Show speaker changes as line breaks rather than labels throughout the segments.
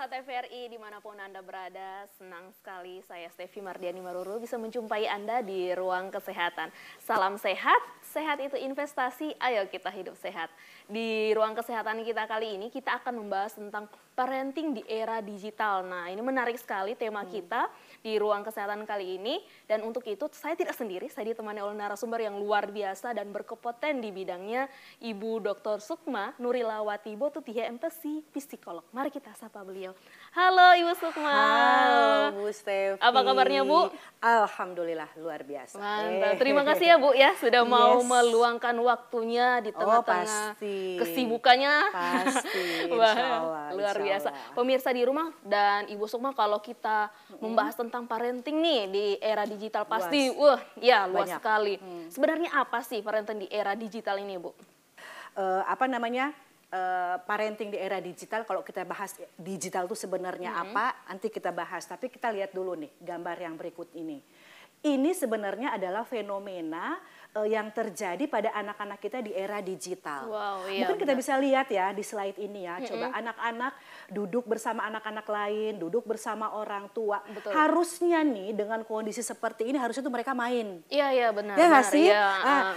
Pemirsa TVRI dimanapun Anda berada, senang sekali saya Stevi Mardiani Maruru bisa menjumpai Anda di Ruang Kesehatan. Salam sehat, sehat itu investasi, ayo kita hidup sehat. Di Ruang Kesehatan kita kali ini kita akan membahas tentang parenting di era digital. Nah, ini menarik sekali tema kita di Ruang Kesehatan kali ini. Dan untuk itu saya tidak sendiri, saya ditemani oleh narasumber yang luar biasa dan berkompeten di bidangnya, Ibu Dr. Sukma Nurilawati Botutihe MPC, psikolog. Mari kita sapa beliau. Halo Ibu Sukma.
Halo Bu Stevi.
Apa kabarnya Bu?
Alhamdulillah luar biasa.
Mantap. Terima kasih ya Bu ya sudah mau meluangkan waktunya di tengah-tengah kesibukannya.
Pasti.
Wah, luar biasa. Pemirsa di rumah dan Ibu Sukma, kalau kita membahas tentang parenting nih di era digital pasti luas sekali. Sebenarnya apa sih parenting di era digital ini Bu?
Parenting di era digital, kalau kita bahas digital itu sebenarnya apa, nanti kita bahas. Tapi kita lihat dulu nih gambar yang berikut ini. Ini sebenarnya adalah fenomena yang terjadi pada anak-anak kita di era digital.
Wow, iya,
mungkin kita bisa lihat ya di slide ini ya. Coba anak-anak duduk bersama anak-anak lain, duduk bersama orang tua.
Betul.
Harusnya nih dengan kondisi seperti ini harusnya tuh mereka main.
Iya benar.
Ya nggak sih?
Ya,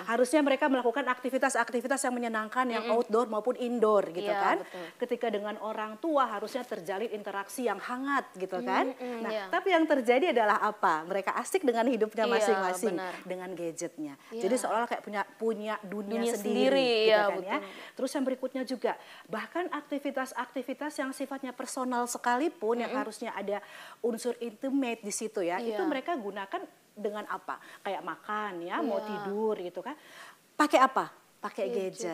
harusnya mereka melakukan aktivitas-aktivitas yang menyenangkan, yang outdoor maupun indoor gitu kan.
Betul.
Ketika dengan orang tua harusnya terjalin interaksi yang hangat gitu kan. Tapi yang terjadi adalah apa? Mereka asik dengan hidupnya masing-masing, dengan gadgetnya. Jadi seolah kayak punya dunia sendiri gitu kan ya. Terus yang berikutnya juga, bahkan aktivitas-aktivitas yang sifatnya personal sekalipun yang harusnya ada unsur intimate di situ ya, itu mereka gunakan dengan apa? Kayak makan ya, mau tidur gitu kan. Pakai apa? Pakai gadget.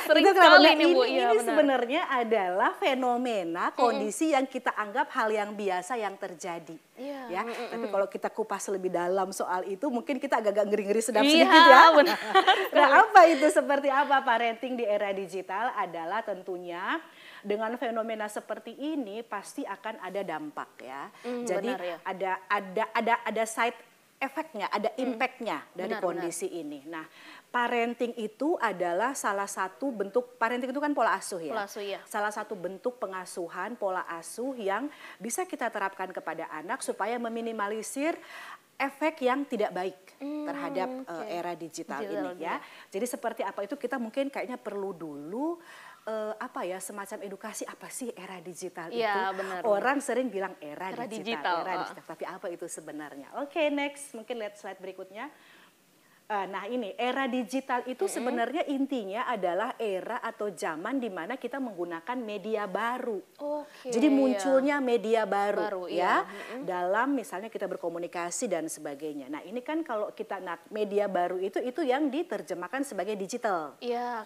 Sering
itu
sekali
nah,
nih Bu.
Ini sebenarnya adalah fenomena kondisi yang kita anggap hal yang biasa yang terjadi. Ya, tapi kalau kita kupas lebih dalam soal itu, mungkin kita agak-agak ngeri-ngeri sedap sedikit ya. Nah, apa itu, seperti apa parenting di era digital? Adalah tentunya dengan fenomena seperti ini pasti akan ada dampak ya. Jadi ada side efeknya, ada impactnya dari kondisi ini. Nah, parenting itu adalah salah satu bentuk, parenting itu kan pola asuh ya.
Pola asuh, ya.
Salah satu bentuk pengasuhan, pola asuh yang bisa kita terapkan kepada anak supaya meminimalisir efek yang tidak baik terhadap era digital ini ya. Jadi seperti apa itu kita mungkin kayaknya perlu dulu semacam edukasi apa sih era digital itu.
Benar.
Orang sering bilang era digital. Tapi apa itu sebenarnya? Oke, next, mungkin lihat slide berikutnya. Nah ini era digital itu sebenarnya intinya adalah era atau zaman di mana kita menggunakan media baru. Jadi munculnya media baru ya dalam misalnya kita berkomunikasi dan sebagainya. Nah ini kan kalau kita media baru itu yang diterjemahkan sebagai digital.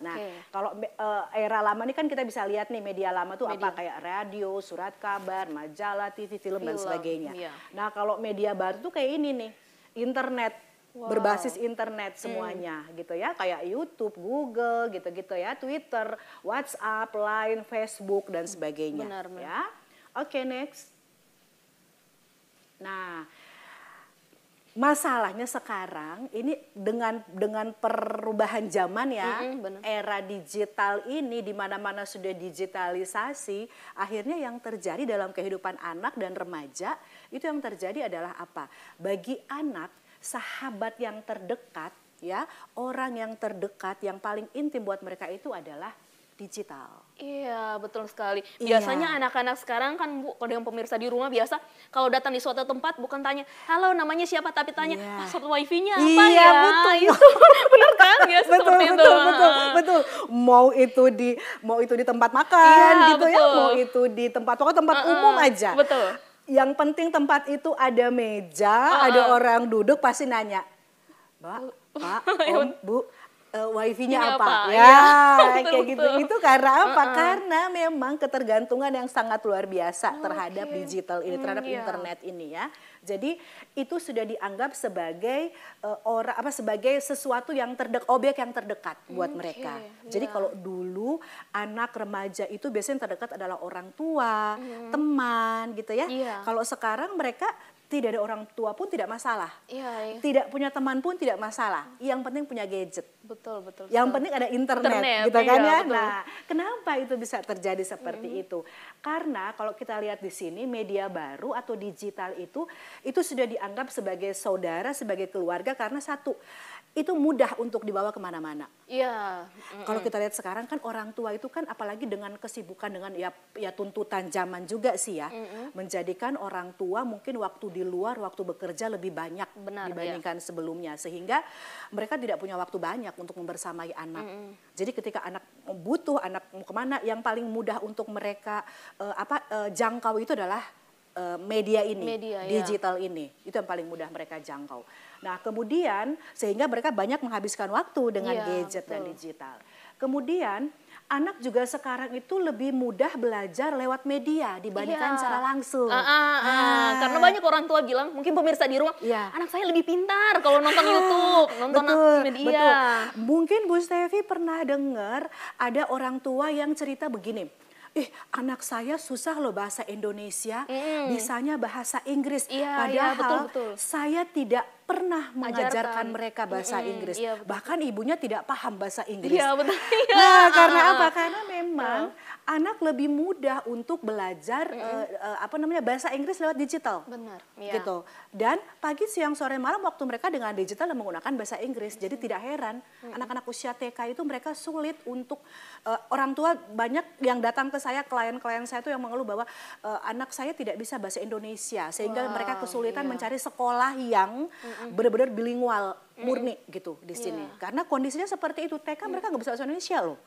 Nah kalau era lama ini kan kita bisa lihat nih media lama tuh apa, kayak radio, surat kabar, majalah, TV, film dan sebagainya. Nah kalau media baru tuh kayak ini nih, internet. Berbasis internet semuanya gitu ya, kayak YouTube, Google gitu-gitu ya, Twitter, WhatsApp, Line, Facebook dan sebagainya. Ya. Oke, next. Nah, masalahnya sekarang ini dengan perubahan zaman ya, era digital ini di mana-mana sudah digitalisasi, akhirnya yang terjadi dalam kehidupan anak dan remaja itu yang terjadi adalah apa? Bagi anak, sahabat yang terdekat ya, orang yang terdekat yang paling intim buat mereka itu adalah digital.
Iya, betul sekali. Biasanya anak-anak sekarang kan Bu, kalau dengan pemirsa di rumah biasa kalau datang di suatu tempat bukan tanya, "Halo, namanya siapa?" tapi tanya, "Password wifi-nya apa ya?"
Betul.
Itu benar kan? Biasa seperti itu.
Betul. Mau itu di tempat makan gitu ya, mau itu di tempat umum aja.
Betul.
Yang penting tempat itu ada meja, ada orang duduk pasti nanya, "Mbak, Pak, Om, Bu, wifi-nya apa?" Kayak gitu. Itu karena apa? Karena memang ketergantungan yang sangat luar biasa terhadap digital ini, terhadap internet ini ya. Jadi itu sudah dianggap sebagai sebagai sesuatu yang objek yang terdekat buat mereka. Jadi kalau dulu anak remaja itu biasanya yang terdekat adalah orang tua, teman gitu ya. Kalau sekarang mereka tidak ada orang tua pun tidak masalah. Tidak punya teman pun tidak masalah. Yang penting punya gadget.
Betul.
Yang penting ada internet gitu kan ya.
Betul.
Nah, kenapa itu bisa terjadi seperti itu? Karena kalau kita lihat di sini media baru atau digital itu sudah dianggap sebagai saudara, sebagai keluarga karena satu, itu mudah untuk dibawa kemana-mana. Kalau kita lihat sekarang kan orang tua itu kan apalagi dengan kesibukan dengan ya tuntutan zaman juga sih ya, menjadikan orang tua mungkin waktu di luar, waktu bekerja lebih banyak dibandingkan sebelumnya, sehingga mereka tidak punya waktu banyak untuk membersamai anak. Jadi ketika anak butuh, anak mau kemana, yang paling mudah untuk mereka jangkau itu adalah media ini, digital ini. Itu yang paling mudah mereka jangkau. Nah, kemudian sehingga mereka banyak menghabiskan waktu dengan gadget dan digital. Kemudian anak juga sekarang itu lebih mudah belajar lewat media dibandingkan secara langsung.
Karena banyak orang tua bilang, mungkin pemirsa di rumah, anak saya lebih pintar kalau nonton YouTube, nonton media.
Betul. Mungkin Bu Stevi pernah dengar ada orang tua yang cerita begini, anak saya susah loh bahasa Indonesia, bisanya bahasa Inggris. Padahal saya tidak pernah mengajarkan mereka bahasa Inggris. Bahkan ibunya tidak paham bahasa Inggris. Nah, karena apa? Karena memang anak lebih mudah untuk belajar bahasa Inggris lewat digital. Gitu. Dan pagi, siang, sore, malam waktu mereka dengan digital dan menggunakan bahasa Inggris. Jadi tidak heran anak-anak usia TK itu mereka sulit untuk orang tua banyak yang datang ke saya, klien-klien saya itu yang mengeluh bahwa anak saya tidak bisa bahasa Indonesia sehingga mereka kesulitan mencari sekolah yang benar-benar bilingual murni gitu di sini. Karena kondisinya seperti itu, TK mereka nggak bisa bahasa Indonesia loh.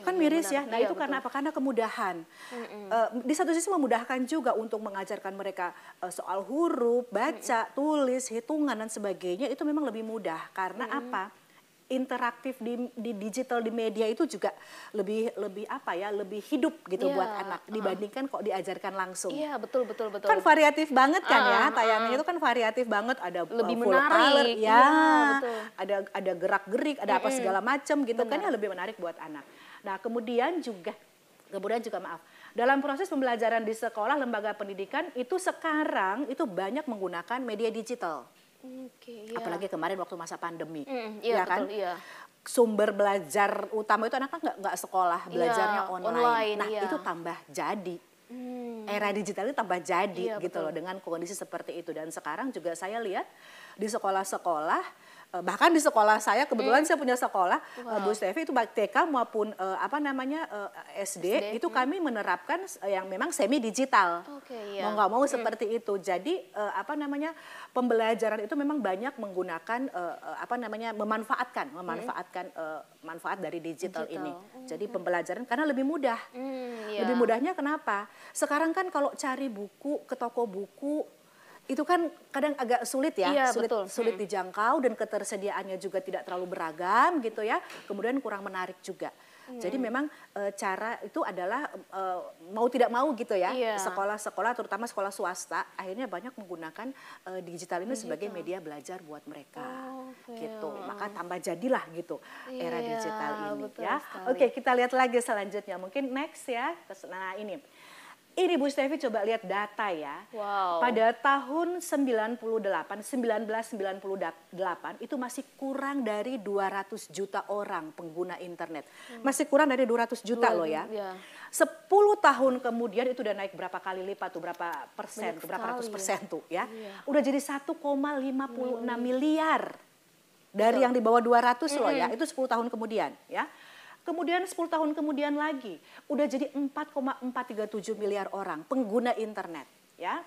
Kan miris ya. Nah, itu karena apa? Karena kemudahan. Di satu sisi memudahkan juga untuk mengajarkan mereka soal huruf, baca, tulis, hitungan dan sebagainya, itu memang lebih mudah. Karena apa? Interaktif di digital, di media itu juga lebih hidup gitu buat anak dibandingkan kok diajarkan langsung.
Betul.
Kan variatif banget kan ya, tayangannya itu kan variatif banget, ada
lebih
full color,
menarik.
ada gerak-gerik, ada apa segala macam gitu kan ya, lebih menarik buat anak. Nah, kemudian juga maaf, dalam proses pembelajaran di sekolah, lembaga pendidikan itu sekarang itu banyak menggunakan media digital. Apalagi kemarin waktu masa pandemi, kan? Sumber belajar utama itu anak-anak nggak sekolah, belajarnya online. Nah, itu tambah jadi. Era digital itu tambah jadi gitu loh dengan kondisi seperti itu. Dan sekarang juga saya lihat di sekolah-sekolah, bahkan di sekolah saya kebetulan saya punya sekolah, Bu Stevi, itu baik TK maupun SD itu kami menerapkan yang memang semi digital. Mau nggak mau seperti itu. Jadi pembelajaran itu memang banyak menggunakan memanfaatkan manfaat dari digital ini. Jadi pembelajaran karena lebih mudah. Lebih mudahnya kenapa? Sekarang kan kalau cari buku ke toko buku itu kan kadang agak sulit ya, sulit dijangkau dan ketersediaannya juga tidak terlalu beragam gitu ya. Kemudian kurang menarik juga. Jadi memang cara itu adalah mau tidak mau gitu ya, sekolah-sekolah terutama sekolah swasta akhirnya banyak menggunakan digital ini sebagai media belajar buat mereka. Gitu. Maka tambah jadilah gitu era digital ini ya. Oke, kita lihat lagi selanjutnya. Mungkin next ya. Nah, ini Bu Stevi coba lihat data ya. Pada tahun 1998 itu masih kurang dari 200 juta orang pengguna internet. Masih kurang dari 200 juta loh ya. 10 tahun kemudian itu udah naik berapa kali lipat tuh, berapa persen, berapa ratus persen tuh ya. Udah jadi 1,56 miliar. Dari yang di bawah 200 loh ya, itu 10 tahun kemudian ya. Kemudian 10 tahun kemudian lagi, udah jadi 4,437 miliar orang pengguna internet, ya.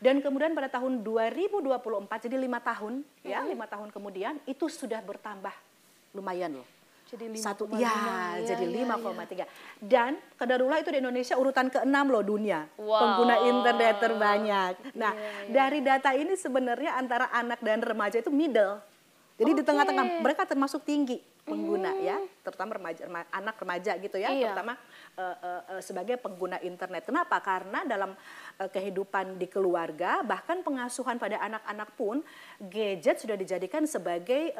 Dan kemudian pada tahun 2024, jadi 5 tahun, ya, 5 tahun kemudian itu sudah bertambah lumayan loh.
Jadi
5,3. Jadi 5,3. Dan qadarullah itu di Indonesia urutan ke-6 loh dunia. Pengguna internet terbanyak. Nah, dari data ini sebenarnya antara anak dan remaja itu middle. Jadi di tengah-tengah mereka termasuk tinggi. pengguna ya, terutama anak remaja gitu ya,
Iya.
terutama sebagai pengguna internet. Kenapa? Karena dalam kehidupan di keluarga, bahkan pengasuhan pada anak-anak pun, gadget sudah dijadikan sebagai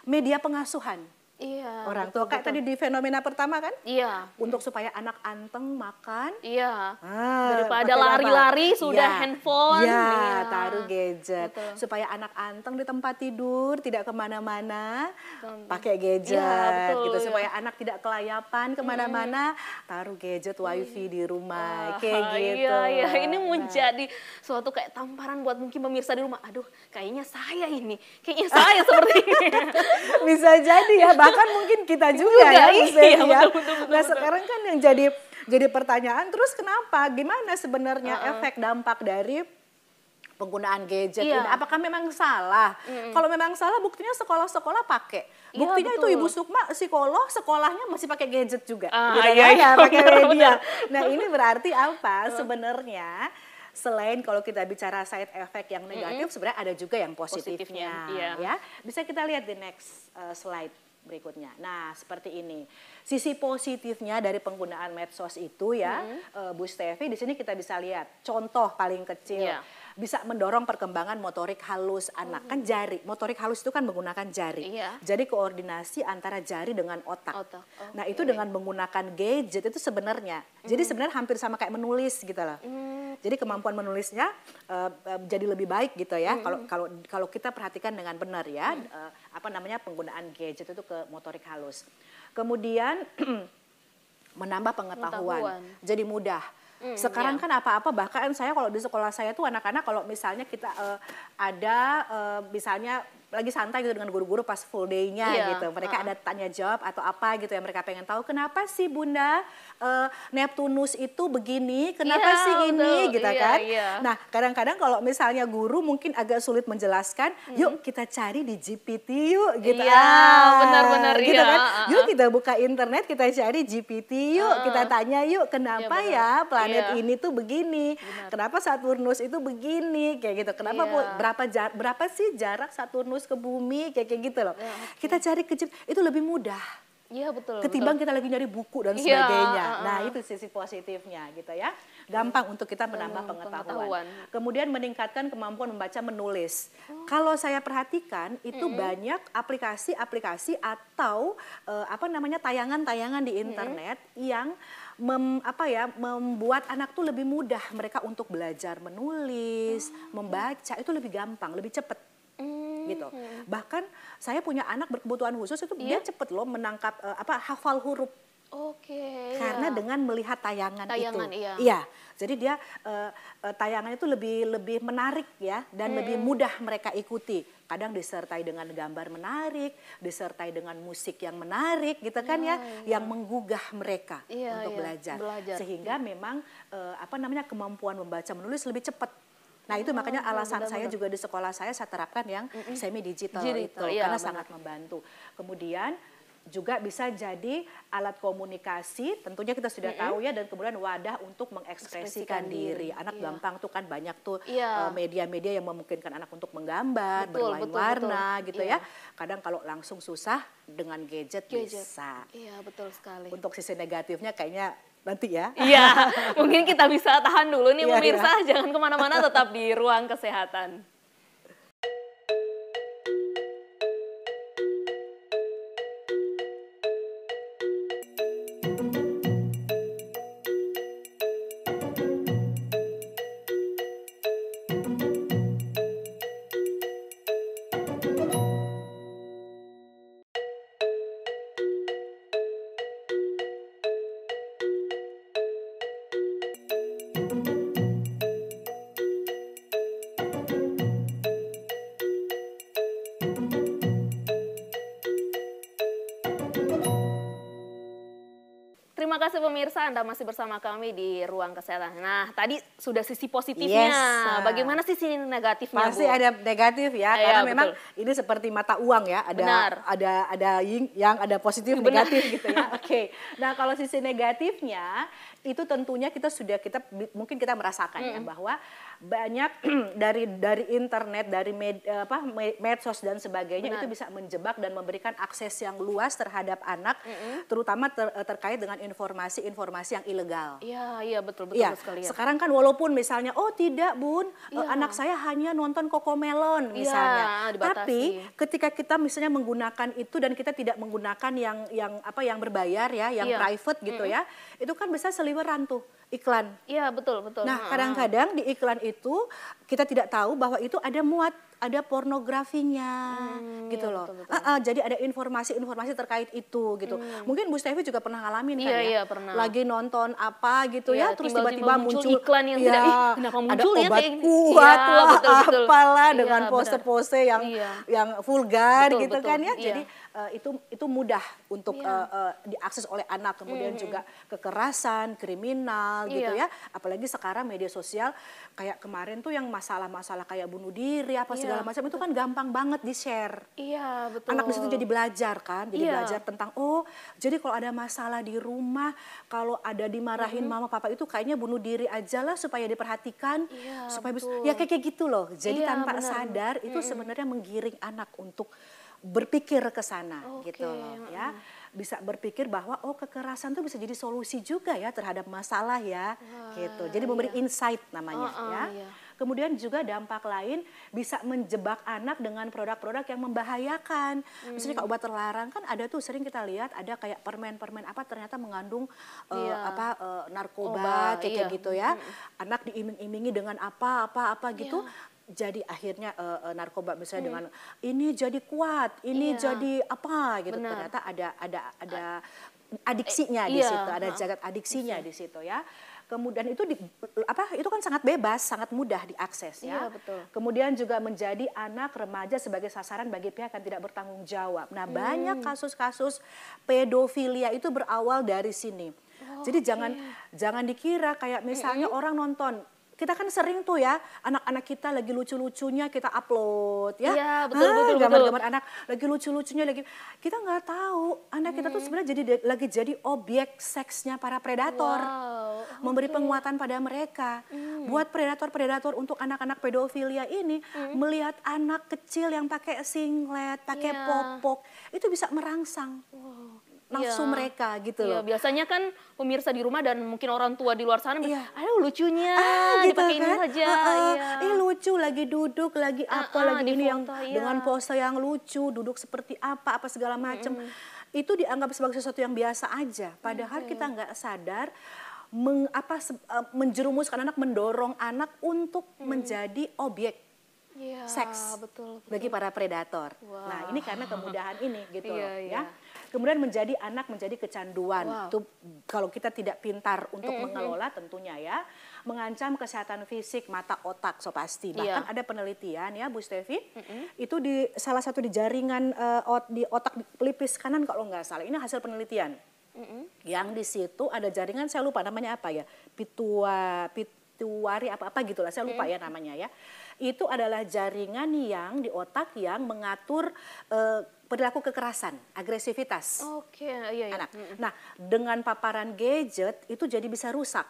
media pengasuhan.
Iya.
Orang tua kayak tadi di fenomena pertama kan,
Iya.
untuk supaya anak anteng makan.
Iya.
Pakai
Daripada
apa?
lari-lari sudah
Ya,
handphone.
ya,
Iya.
taruh gadget.
Betul.
Supaya anak anteng di tempat tidur, tidak kemana-mana,
Betul.
pakai gadget.
Ya, betul,
gitu.
ya.
Supaya anak tidak kelayapan kemana-mana, taruh gadget wifi di rumah. Kayak gitu.
Iya, ini
Nah,
menjadi suatu kayak tamparan buat mungkin pemirsa di rumah. Aduh, kayaknya saya ini. Kayaknya saya seperti ini.
bisa jadi ya, bahkan mungkin kita juga ya, Bu Stefi
iya,
ya.
betul.
Nah sekarang kan yang jadi pertanyaan, terus kenapa? Gimana sebenarnya efek dampak dari penggunaan gadget
Iya.
ini? Apakah memang salah? Kalau memang salah, buktinya sekolah-sekolah pakai.
Iya,
Buktinya itu
betul.
Ibu Sukma psikolog, sekolahnya masih pakai gadget juga.
Iya,
kan?
iya,
Pakai
benar,
media. Nah ini berarti apa? Sebenarnya selain kalau kita bicara side effect yang negatif, sebenarnya ada juga yang positifnya.
Iya.
Ya, bisa kita lihat di next slide berikutnya. Nah, seperti ini. Sisi positifnya dari penggunaan medsos itu ya, Bu Stefi, di sini kita bisa lihat contoh paling kecil.
Iya.
Bisa mendorong perkembangan motorik halus anak. Kan jari, motorik halus itu kan menggunakan jari.
Iya.
Jadi koordinasi antara jari dengan otak.
Otak,
Nah, itu dengan menggunakan gadget itu sebenarnya. Jadi sebenarnya hampir sama kayak menulis gitu loh. Jadi kemampuan menulisnya jadi lebih baik gitu ya. Kalau kita perhatikan dengan benar ya, penggunaan gadget itu ke motorik halus. Kemudian menambah pengetahuan. Jadi mudah. Sekarang kan apa-apa, bahkan saya kalau di sekolah saya tuh anak-anak kalau misalnya kita misalnya lagi santai gitu dengan guru-guru pas full day-nya gitu. Mereka ada tanya jawab atau apa gitu yang mereka pengen tahu. Kenapa sih Bunda Neptunus itu begini? Kenapa sih ini? Gitu kan. Nah kadang-kadang kalau misalnya guru mungkin agak sulit menjelaskan, yuk kita cari di GPT yuk gitu.
Benar-benar
gitu kan. Yuk kita buka internet, kita cari GPT yuk. Kita tanya yuk kenapa ya planet ini tuh begini. Kenapa Saturnus itu begini. Kayak gitu. Kenapa berapa sih jarak Saturnus ke bumi kayak gitu loh. Kita cari itu lebih mudah.
Iya betul.
Ketimbang kita lagi nyari buku dan sebagainya. Nah itu sisi positifnya gitu ya. Gampang untuk kita menambah pengetahuan. Kemudian meningkatkan kemampuan membaca menulis. Kalau saya perhatikan itu banyak aplikasi-aplikasi atau tayangan-tayangan di internet yang membuat anak tuh lebih mudah mereka untuk belajar menulis, membaca itu lebih gampang, lebih cepat. Gitu. Bahkan saya punya anak berkebutuhan khusus itu dia cepet loh menangkap hafal huruf.
Oke.
Karena dengan melihat tayangan itu.
Iya.
Iya. Jadi dia tayangan itu lebih menarik ya dan lebih mudah mereka ikuti. Kadang disertai dengan gambar menarik, disertai dengan musik yang menarik gitu kan yang menggugah mereka untuk belajar. Sehingga memang kemampuan membaca menulis lebih cepat. Nah itu makanya alasan saya juga di sekolah saya terapkan yang semi digital itu karena sangat membantu. Kemudian juga bisa jadi alat komunikasi, tentunya kita sudah tahu ya, dan kemudian wadah untuk mengekspresikan diri. Anak gampang tuh kan banyak tuh media-media yang memungkinkan anak untuk menggambar, berwarna gitu ya. Kadang kalau langsung susah dengan gadget bisa.
Iya betul sekali.
Untuk sisi negatifnya kayaknya nanti ya.
Iya, mungkin kita bisa tahan dulu nih pemirsa, jangan kemana-mana, tetap di Ruang Kesehatan. Terima kasih pemirsa, Anda masih bersama kami di Ruang Kesehatan. Nah, tadi sudah sisi positifnya.
Yes.
Bagaimana sisi negatifnya,
Pasti
Bu?
ada negatif ya, karena memang ini seperti mata uang ya, ada yin yang ada positif negatif gitu ya. Oke. Nah, kalau sisi negatifnya itu tentunya mungkin kita merasakan ya bahwa banyak dari internet, dari medsos dan sebagainya itu bisa menjebak dan memberikan akses yang luas terhadap anak, terutama terkait dengan informasi-informasi yang ilegal.
Iya betul
ya,
sekali. Ya.
Sekarang kan walaupun misalnya tidak Bun, anak saya hanya nonton Cocomelon misalnya, tapi ketika kita misalnya menggunakan itu dan kita tidak menggunakan yang berbayar ya, yang private gitu ya, itu kan bisa seliweran tuh iklan.
Iya betul.
Nah kadang-kadang di iklan itu kita tidak tahu bahwa itu ada pornografinya gitu loh.
Betul.
Jadi ada informasi-informasi terkait itu gitu. Mungkin Bu Stevi juga pernah ngalamin kan ya?
Iya pernah.
Lagi nonton apa gitu ya, terus tiba-tiba muncul
iklan yang tidak, kenapa muncul
ada obat
ya,
kuat lah,
betul.
apalah dengan pose-pose yang vulgar gitu kan ya.
Iya.
Jadi itu mudah untuk diakses oleh anak. Kemudian juga kekerasan, kriminal gitu ya. Apalagi sekarang media sosial kayak kemarin tuh yang masalah-masalah kayak bunuh diri apa segala macam itu kan gampang banget di-share.
Iya, betul.
Anak di situ jadi belajar kan, belajar tentang jadi kalau ada masalah di rumah, kalau ada dimarahin mama papa itu kayaknya bunuh diri aja lah supaya diperhatikan, supaya ya kayak gitu loh. Jadi tanpa sadar itu sebenarnya menggiring anak untuk berpikir ke sana gitu loh ya. Bisa berpikir bahwa kekerasan tuh bisa jadi solusi juga ya terhadap masalah ya gitu. Jadi memberi insight namanya ya. Kemudian juga dampak lain bisa menjebak anak dengan produk-produk yang membahayakan. Misalnya kalau obat terlarang kan ada tuh sering kita lihat ada kayak permen-permen apa ternyata mengandung narkoba kayak gitu ya. Anak diiming-imingi dengan apa gitu. Jadi akhirnya narkoba misalnya dengan ini jadi kuat, ini jadi apa gitu. Ternyata ada adiksinya di situ, ada jagat adiksinya di situ ya. Kemudian itu itu kan sangat bebas, sangat mudah diakses ya.
Betul.
Kemudian juga menjadi anak remaja sebagai sasaran bagi pihak yang tidak bertanggung jawab. Nah, banyak kasus-kasus pedofilia itu berawal dari sini. Jadi jangan dikira kayak misalnya orang nonton. Kita kan sering tuh ya, anak-anak kita lagi lucu-lucunya kita upload ya.
Iya, betul.
Gambar-gambar anak lagi lucu-lucunya lagi. Kita nggak tahu anak kita tuh sebenarnya lagi jadi objek seksnya para predator. Memberi penguatan pada mereka. Buat predator-predator untuk anak-anak pedofilia ini melihat anak kecil yang pakai singlet, pakai popok, itu bisa merangsang. Nafsu mereka gitu loh.
Biasanya kan pemirsa di rumah dan mungkin orang tua di luar sana, aduh lucunya,
gitu
dipakai
kan?
ini saja.
Lucu, lagi duduk, lagi apa, lagi ini yang dengan pose yang lucu, duduk seperti apa segala macam. Itu dianggap sebagai sesuatu yang biasa aja. Padahal kita nggak sadar menjerumuskan anak, mendorong anak untuk menjadi objek seks bagi para predator. Nah ini karena kemudahan ini gitu loh ya. Kemudian menjadi anak menjadi kecanduan. Itu kalau kita tidak pintar untuk mengelola tentunya ya, mengancam kesehatan fisik, mata, otak so pasti. Bahkan ada penelitian ya Bu Stevi, itu di salah satu di jaringan di otak pelipis kanan kalau nggak salah. Ini hasil penelitian. Yang di situ ada jaringan, saya lupa namanya apa ya, pituari apa gitulah, saya lupa ya namanya ya. Itu adalah jaringan yang di otak yang mengatur perilaku kekerasan, agresivitas anak. Nah, dengan paparan gadget itu jadi bisa rusak.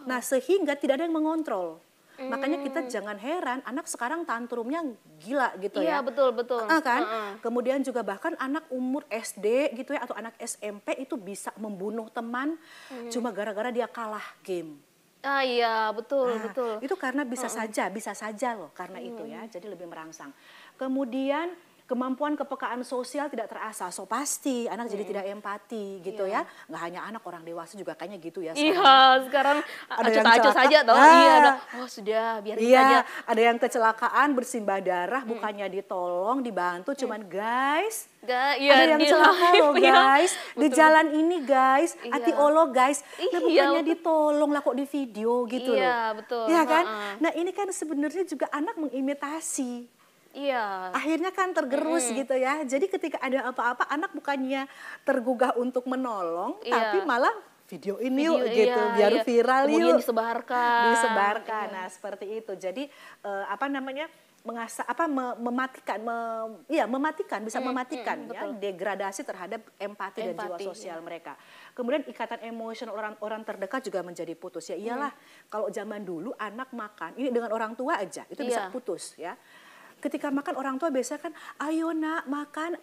Nah, sehingga tidak ada yang mengontrol. Makanya kita jangan heran anak sekarang tantrumnya gila gitu ya.
Iya, betul.
Kan? Kemudian juga bahkan anak umur SD gitu ya atau anak SMP itu bisa membunuh teman cuma gara-gara dia kalah game.
Iya, betul.
Itu karena bisa saja loh karena itu ya. Jadi lebih merangsang. Kemudian kemampuan kepekaan sosial tidak terasah. So pasti anak jadi tidak empati gitu ya. Nggak hanya anak, orang dewasa juga kayaknya gitu ya.
Sekarang acuh-acuh saja toh. Sudah biar saja.
Ada yang kecelakaan bersimbah darah, bukannya ditolong, dibantu, cuman guys. Ada yang celaka loh guys. Di jalan ini guys, hati olo guys. Nah bukannya ditolong lah kok di video gitu loh.
Iya, betul.
Iya kan? Nah ini kan sebenarnya juga anak mengimitasi. Akhirnya kan tergerus gitu ya. Jadi ketika ada apa-apa anak bukannya tergugah untuk menolong, tapi malah video ini yuk gitu, biar viral yuk.
Kemudian disebarkan.
Disebarkan. Nah, seperti itu. Jadi mematikan bisa mematikan ya degradasi terhadap empati dan jiwa sosial mereka. Kemudian ikatan emosional orang terdekat juga menjadi putus. Ya iyalah, kalau zaman dulu anak makan ini dengan orang tua aja itu bisa putus ya. Ketika makan orang tua biasanya kan, ayo nak makan,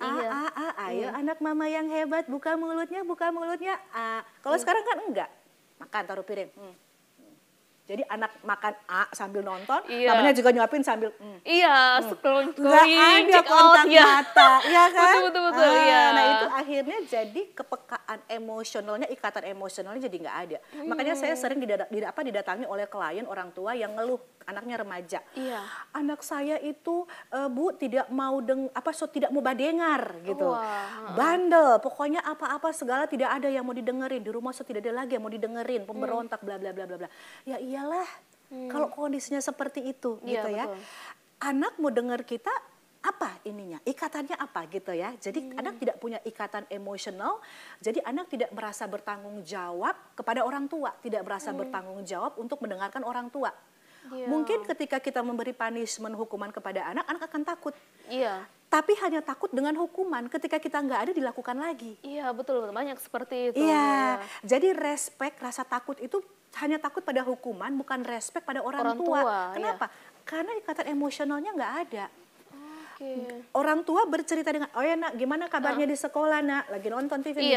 ayo anak mama yang hebat, buka mulutnya. Kalau sekarang kan enggak, makan taruh piring. Jadi anak makan sambil nonton, mamanya juga nyuapin sambil
scrolling,
nggak ada kontak mata, ya kan?
Betul.
Nah itu akhirnya jadi kepekaan emosionalnya, ikatan emosionalnya jadi nggak ada. Makanya saya sering didatangi oleh klien orang tua yang ngeluh anaknya remaja. Anak saya itu Bu tidak mau tidak mau badengar gitu. Bandel, pokoknya apa-apa segala tidak ada yang mau didengerin. Di rumah tidak ada lagi yang mau didengerin, pemberontak bla bla bla bla bla. Ya iyalah, kalau kondisinya seperti itu gitu ya. Anak mau dengar kita apa ininya, ikatannya apa gitu ya. Jadi anak tidak punya ikatan emosional, jadi anak tidak merasa bertanggung jawab kepada orang tua, tidak merasa bertanggung jawab untuk mendengarkan orang tua. Mungkin ketika kita memberi punishment, hukuman kepada anak akan takut. Tapi hanya takut dengan hukuman, ketika kita nggak ada dilakukan lagi.
Iya betul, banyak seperti itu.
Jadi respect, rasa takut itu hanya takut pada hukuman, bukan respect pada orang tua. Kenapa? Karena ikatan emosionalnya nggak ada. Orang tua bercerita dengan, oh ya nak, gimana kabarnya di sekolah nak? Lagi nonton TV.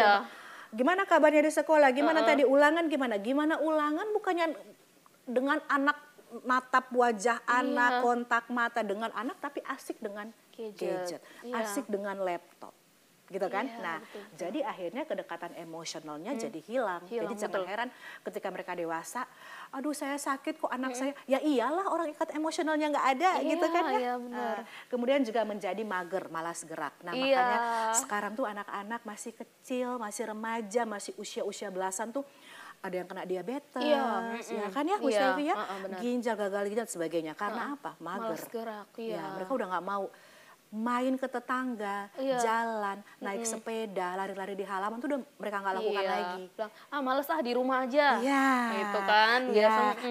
Gimana kabarnya di sekolah? Gimana tadi ulangan gimana? Gimana ulangan bukannya dengan anak, natap wajah anak, kontak mata dengan anak, tapi asik dengan gadget, asik dengan laptop. Gitu kan? Jadi akhirnya kedekatan emosionalnya jadi hilang. Jadi jangan heran ketika mereka dewasa, aduh saya sakit kok anak saya. Ya iyalah, orang ikat emosionalnya nggak ada gitu kan ya. Kemudian juga menjadi mager, malas gerak. Nah makanya sekarang tuh anak-anak masih kecil, masih remaja, masih usia-usia belasan tuh ada yang kena diabetes, ya kan ya Bu Stevi ya, ginjal, gagal ginjal dan sebagainya. Karena apa? Mager.
Malas gerak,
mereka udah nggak mau main ke tetangga, jalan, naik sepeda, lari-lari di halaman tuh udah mereka nggak lakukan lagi.
Males di rumah aja. Itu kan.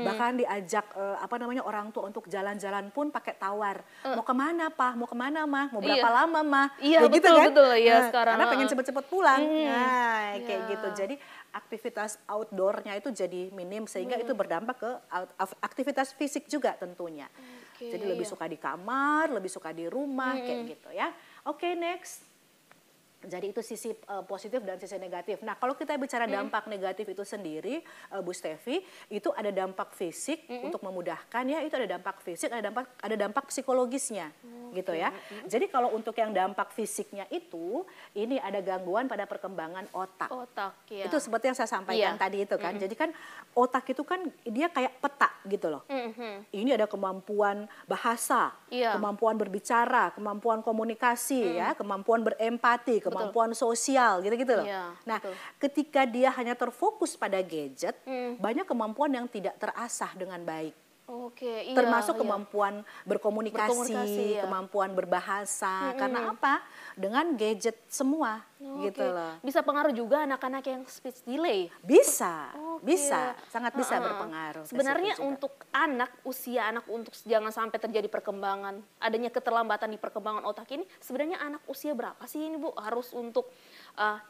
Bahkan diajak orang tua untuk jalan-jalan pun pakai tawar. Mau kemana Pak? Mau kemana Mah? Mau berapa lama Mah?
Betul. Sekarang.
Karena pengen cepet-cepet pulang. Kayak gitu. Jadi aktivitas outdoornya itu jadi minim sehingga itu berdampak ke aktivitas fisik juga tentunya. Jadi lebih suka di kamar, lebih suka di rumah kayak gitu ya. Oke, next. Jadi itu sisi positif dan sisi negatif. Nah kalau kita bicara dampak negatif itu sendiri, Bu Stevi, itu ada dampak fisik untuk memudahkan ya, itu ada dampak fisik, ada dampak psikologisnya, gitu ya. Jadi kalau untuk yang dampak fisiknya itu, ini ada gangguan pada perkembangan otak. Itu seperti yang saya sampaikan tadi itu kan. Jadi kan otak itu kan dia kayak peta gitu loh. Ini ada kemampuan bahasa, kemampuan berbicara, kemampuan komunikasi ya, kemampuan berempati, kemampuan sosial gitu-gitu loh. Nah, ketika dia hanya terfokus pada gadget, banyak kemampuan yang tidak terasah dengan baik. Termasuk kemampuan berkomunikasi, kemampuan berbahasa. Karena apa? Dengan gadget semua gitu loh.
Bisa pengaruh juga anak-anak yang speech delay?
Bisa, sangat bisa berpengaruh.
Sebenarnya untuk anak untuk jangan sampai terjadi perkembangan, adanya keterlambatan di perkembangan otak ini, sebenarnya anak usia berapa sih ini Bu harus untuk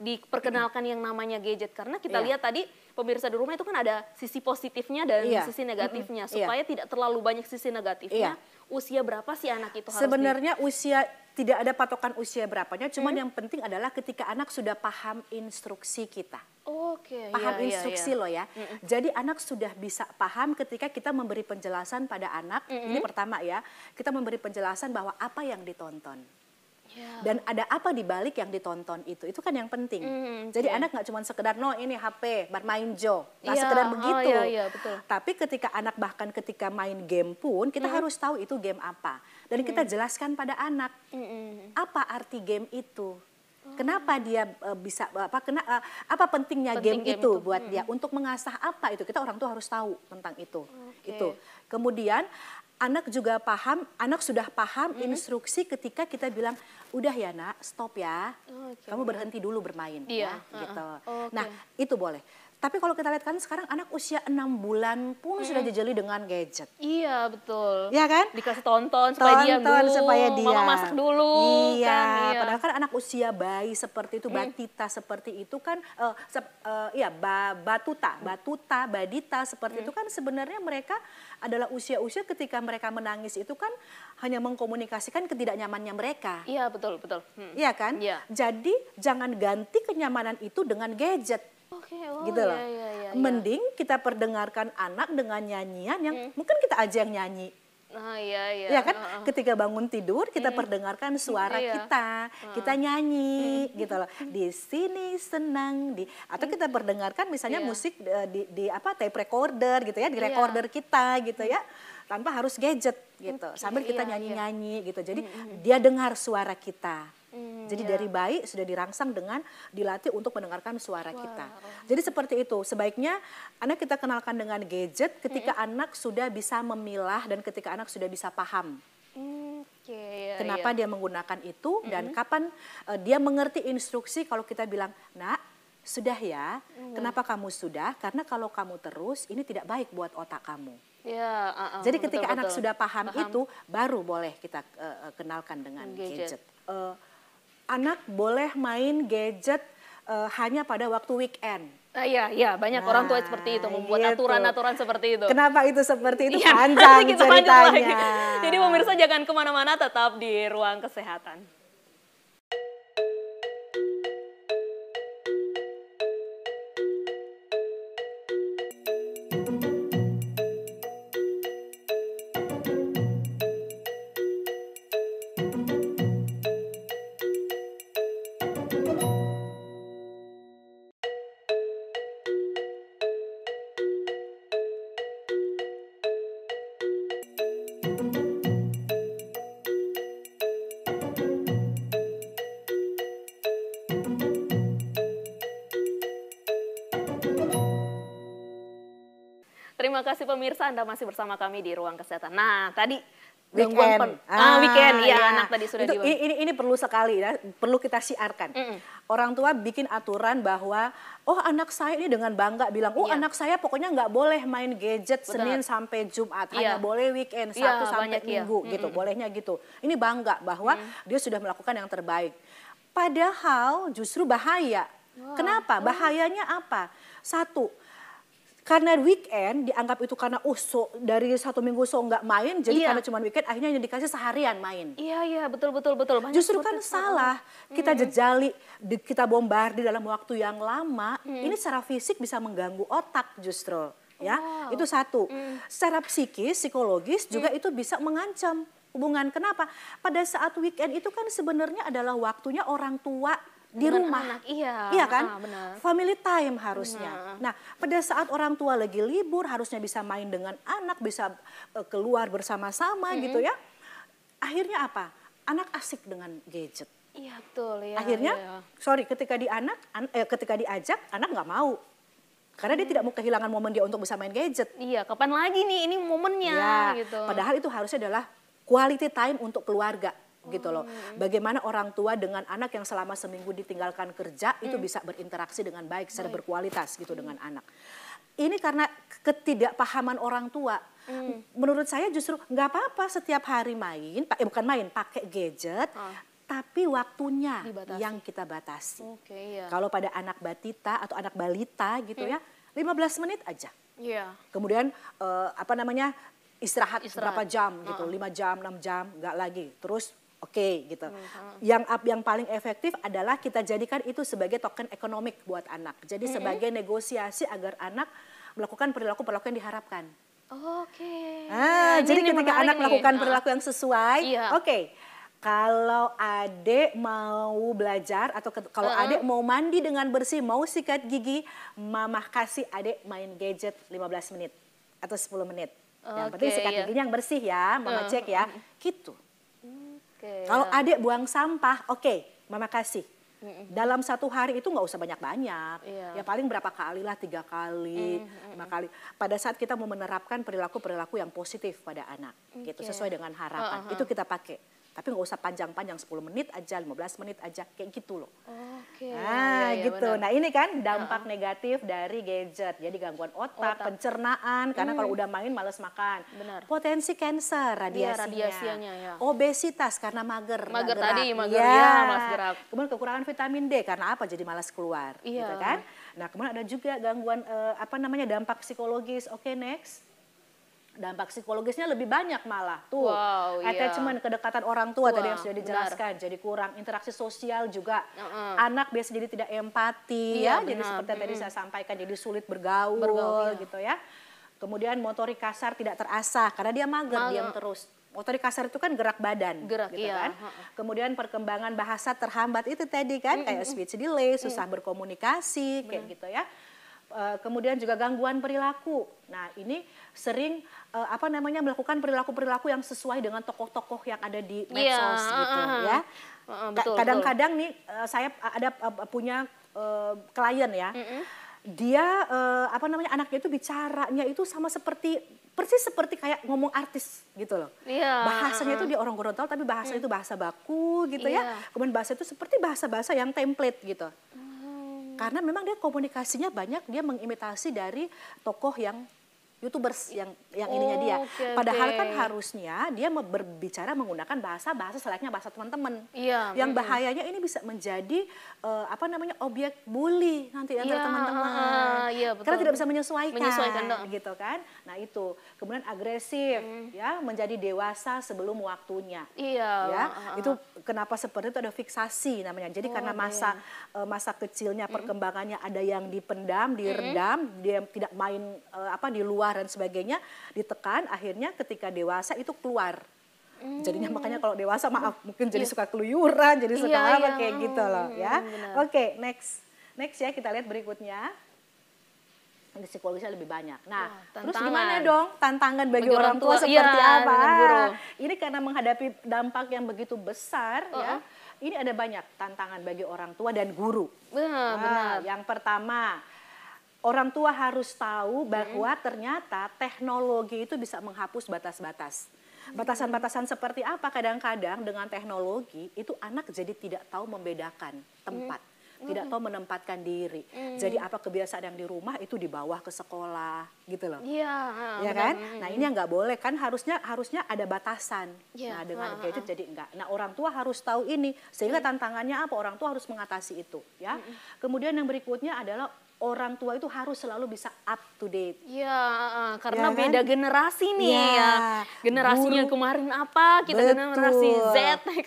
diperkenalkan yang namanya gadget? Karena kita lihat tadi pemirsa di rumah itu kan ada sisi positifnya dan sisi negatifnya, supaya tidak terlalu banyak sisi negatifnya. Usia berapa sih anak itu harus?
Sebenarnya usia tidak ada patokan usia berapanya, cuman yang penting adalah ketika anak sudah paham instruksi kita. Paham instruksi loh ya. Jadi anak sudah bisa paham ketika kita memberi penjelasan pada anak. Ini pertama ya, kita memberi penjelasan bahwa apa yang ditonton. Dan ada apa di balik yang ditonton itu kan yang penting. Jadi anak nggak cuma sekedar ini HP, bermain jo, nggak sekedar begitu.
Betul.
Tapi ketika anak bahkan ketika main game pun kita harus tahu itu game apa. Dan kita jelaskan pada anak apa arti game itu. Kenapa dia bisa apa pentingnya game itu buat dia, untuk mengasah apa itu, kita orang tua harus tahu tentang itu. Itu. Kemudian anak juga paham, anak sudah paham instruksi ketika kita bilang, udah ya nak, stop ya, kamu berhenti dulu bermain ya, gitu. Nah itu boleh. Tapi kalau kita lihat kan sekarang anak usia 6 bulan pun sudah jejeli dengan gadget.
Iya, betul.
Iya kan?
Dikasih tonton supaya dia dulu,
supaya dia.
mama masak dulu.
Iya,
kan, iya.
padahal kan anak usia bayi seperti itu, batita seperti itu kan, batuta, badita seperti itu kan sebenarnya mereka adalah usia-usia ketika mereka menangis itu kan hanya mengkomunikasikan ketidaknyamannya mereka.
Iya, betul.
Iya kan?
Iya.
Jadi jangan ganti kenyamanan itu dengan gadget.
Oke,
Gitu loh.
iya.
Mending kita perdengarkan anak dengan nyanyian yang mungkin kita aja yang nyanyi.
Nah, iya.
Ya kan? Ketika bangun tidur kita perdengarkan suara kita nyanyi gitu loh. Di sini senang atau kita perdengarkan misalnya musik di tape recorder gitu ya, di recorder kita gitu ya. Tanpa harus gadget gitu. Sambil kita nyanyi-nyanyi gitu. Jadi dia dengar suara kita. Jadi dari bayi sudah dirangsang dengan dilatih untuk mendengarkan suara kita. Jadi seperti itu, sebaiknya anak kita kenalkan dengan gadget ketika anak sudah bisa memilah dan ketika anak sudah bisa paham. Kenapa dia menggunakan itu dan kapan dia mengerti instruksi kalau kita bilang, nak sudah ya, kenapa kamu sudah? Karena kalau kamu terus ini tidak baik buat otak kamu. Jadi ketika anak sudah paham itu baru boleh kita kenalkan dengan gadget. Anak boleh main gadget hanya pada waktu weekend.
Iya, banyak orang tua seperti itu, membuat aturan-aturan seperti itu.
Kenapa itu seperti itu? Panjang ceritanya.
Jadi pemirsa jangan kemana-mana, tetap di Ruang Kesehatan. Terima kasih pemirsa, Anda masih bersama kami di Ruang Kesehatan. Nah, tadi
weekend.
Weekend, anak tadi sudah
itu, ini perlu sekali ya, perlu kita siarkan. Orang tua bikin aturan bahwa, anak saya ini dengan bangga bilang, anak saya pokoknya nggak boleh main gadget Senin sampai Jumat, hanya boleh weekend, Sabtu sampai Minggu gitu, bolehnya gitu. Ini bangga bahwa dia sudah melakukan yang terbaik. Padahal justru bahaya. Kenapa? Bahayanya apa? Satu, karena weekend dianggap itu karena dari 1 minggu nggak main, jadi karena cuma weekend akhirnya yang dikasih seharian main.
Iya, betul. Banyak
justru kan salah, kita jejali, kita bombardir dalam waktu yang lama, ini secara fisik bisa mengganggu otak justru. Ya, itu satu. Secara psikologis juga itu bisa mengancam hubungan. Kenapa? Pada saat weekend itu kan sebenarnya adalah waktunya orang tua di rumah, iya kan?
Benar.
Family time harusnya. Nah, pada saat orang tua lagi libur, harusnya bisa main dengan anak, bisa keluar bersama-sama gitu ya. Akhirnya apa? Anak asik dengan gadget.
Iya betul. Ya,
akhirnya, ketika diajak, anak nggak mau. Karena dia tidak mau kehilangan momen dia untuk bisa main gadget.
Iya, kapan lagi nih ini momennya gitu.
Padahal itu harusnya adalah quality time untuk keluarga. Gitu loh. Bagaimana orang tua dengan anak yang selama seminggu ditinggalkan kerja itu bisa berinteraksi dengan baik secara berkualitas gitu dengan anak. Ini karena ketidakpahaman orang tua. Menurut saya justru nggak apa-apa setiap hari pakai gadget, tapi waktunya yang kita batasi. Kalau pada anak batita atau anak balita gitu ya, 15 menit aja. Kemudian istirahat berapa jam gitu, 5 jam, 6 jam, nggak lagi. Terus gitu. Yang paling efektif adalah kita jadikan itu sebagai token ekonomik buat anak. Jadi sebagai negosiasi agar anak melakukan perilaku-perilaku yang diharapkan. Jadi ketika anak melakukan perilaku yang sesuai, kalau adik mau belajar atau kalau adik mau mandi dengan bersih, mau sikat gigi, mama kasih adik main gadget 15 menit atau 10 menit. Yang penting sikat giginya yang bersih ya, mama cek ya, gitu. Kalau adik buang sampah, mama kasih. Dalam 1 hari itu nggak usah banyak-banyak. Ya paling berapa kali lah, 3 kali, 5 kali. Pada saat kita mau menerapkan perilaku-perilaku yang positif pada anak, gitu sesuai dengan harapan. Itu kita pakai. Tapi nggak usah panjang-panjang, 10 menit aja, 15 menit aja, kayak gitu loh.
Oke.
Nah,
iya,
gitu.
benar.
Nah, ini kan dampak negatif dari gadget. Jadi gangguan otak, pencernaan, karena kalau udah main males makan.
Benar.
Potensi kanker,
Iya,
radiasinya.
radiasinya ya.
Obesitas karena mager, nggak
Mager
gerak.
tadi, mager
Iya.
ya, malas gerak.
Kemudian kekurangan vitamin D, karena apa? Jadi malas keluar,
Iya.
gitu kan? Nah, kemudian ada juga gangguan dampak psikologis. Oke, next. Dampak psikologisnya lebih banyak malah tuh.
Wow, iya.
Attachment, kedekatan orang tua tadi yang
Wah,
sudah dijelaskan, jadi kurang interaksi sosial juga.
Heeh.
Anak biasa jadi tidak empati
Iya,
ya, jadi
benar.
seperti yang tadi saya sampaikan, jadi sulit bergaul,
Bergaul, iya.
gitu ya. Kemudian motorik kasar tidak terasah karena dia mager, diam terus. Motorik kasar itu kan gerak badan,
Gerak,
gitu
iya.
kan. Kemudian perkembangan bahasa terhambat itu tadi kan, kayak speech delay, susah berkomunikasi, kayak gitu ya. Kemudian juga gangguan perilaku. Nah, ini sering melakukan perilaku-perilaku yang sesuai dengan tokoh-tokoh yang ada di medsos gitu ya.
Betul,
Kadang-kadang nih saya ada punya klien ya. Dia anaknya itu bicaranya itu persis seperti kayak ngomong artis gitu loh.
Iya.
Bahasanya itu dia orang Gorontalo tapi bahasa itu bahasa baku gitu ya. Kemudian bahasa itu seperti bahasa-bahasa yang template gitu. Karena memang dia komunikasinya banyak, dia mengimitasi dari tokoh yang YouTubers yang ininya dia. Padahal kan harusnya dia berbicara menggunakan bahasa selayaknya bahasa teman-teman.
Iya.
Yang bahayanya ini bisa menjadi objek bully nanti antara teman-teman.
Iya, betul.
Karena tidak bisa menyesuaikan
dong.
gitu kan. Nah, itu. Kemudian agresif ya, menjadi dewasa sebelum waktunya.
Iya.
Ya, itu kenapa seperti itu, ada fiksasi namanya. Jadi karena masa kecilnya perkembangannya ada yang dipendam, diredam, dia tidak main di luar dan sebagainya, ditekan, akhirnya ketika dewasa itu keluar. Jadinya makanya kalau dewasa mungkin jadi suka keluyuran, jadi suka kayak gitu loh ya. Oke, next ya, kita lihat berikutnya. Ini psikologisnya lebih banyak. Nah, terus gimana dong tantangan bagi orang tua seperti apa? Ini karena menghadapi dampak yang begitu besar ya. Ini ada banyak tantangan bagi orang tua dan guru.
Benar.
Yang pertama, orang tua harus tahu bahwa ternyata teknologi itu bisa menghapus batas-batas. Batasan-batasan seperti apa? Kadang-kadang dengan teknologi itu anak jadi tidak tahu membedakan tempat. Tidak tahu menempatkan diri. Jadi apa kebiasaan yang di rumah itu dibawa ke sekolah gitu loh.
Iya.
Ya kan? Nah, ini yang nggak boleh kan, harusnya ada batasan.
Ya.
Nah, dengan gadget jadi enggak. Nah, orang tua harus tahu ini sehingga tantangannya apa? Orang tua harus mengatasi itu ya. Kemudian yang berikutnya adalah orang tua itu harus selalu bisa up to date.
Iya, karena
Ya kan?
beda generasi nih
Ya,
ya. Generasinya kemarin apa, kita generasi Z,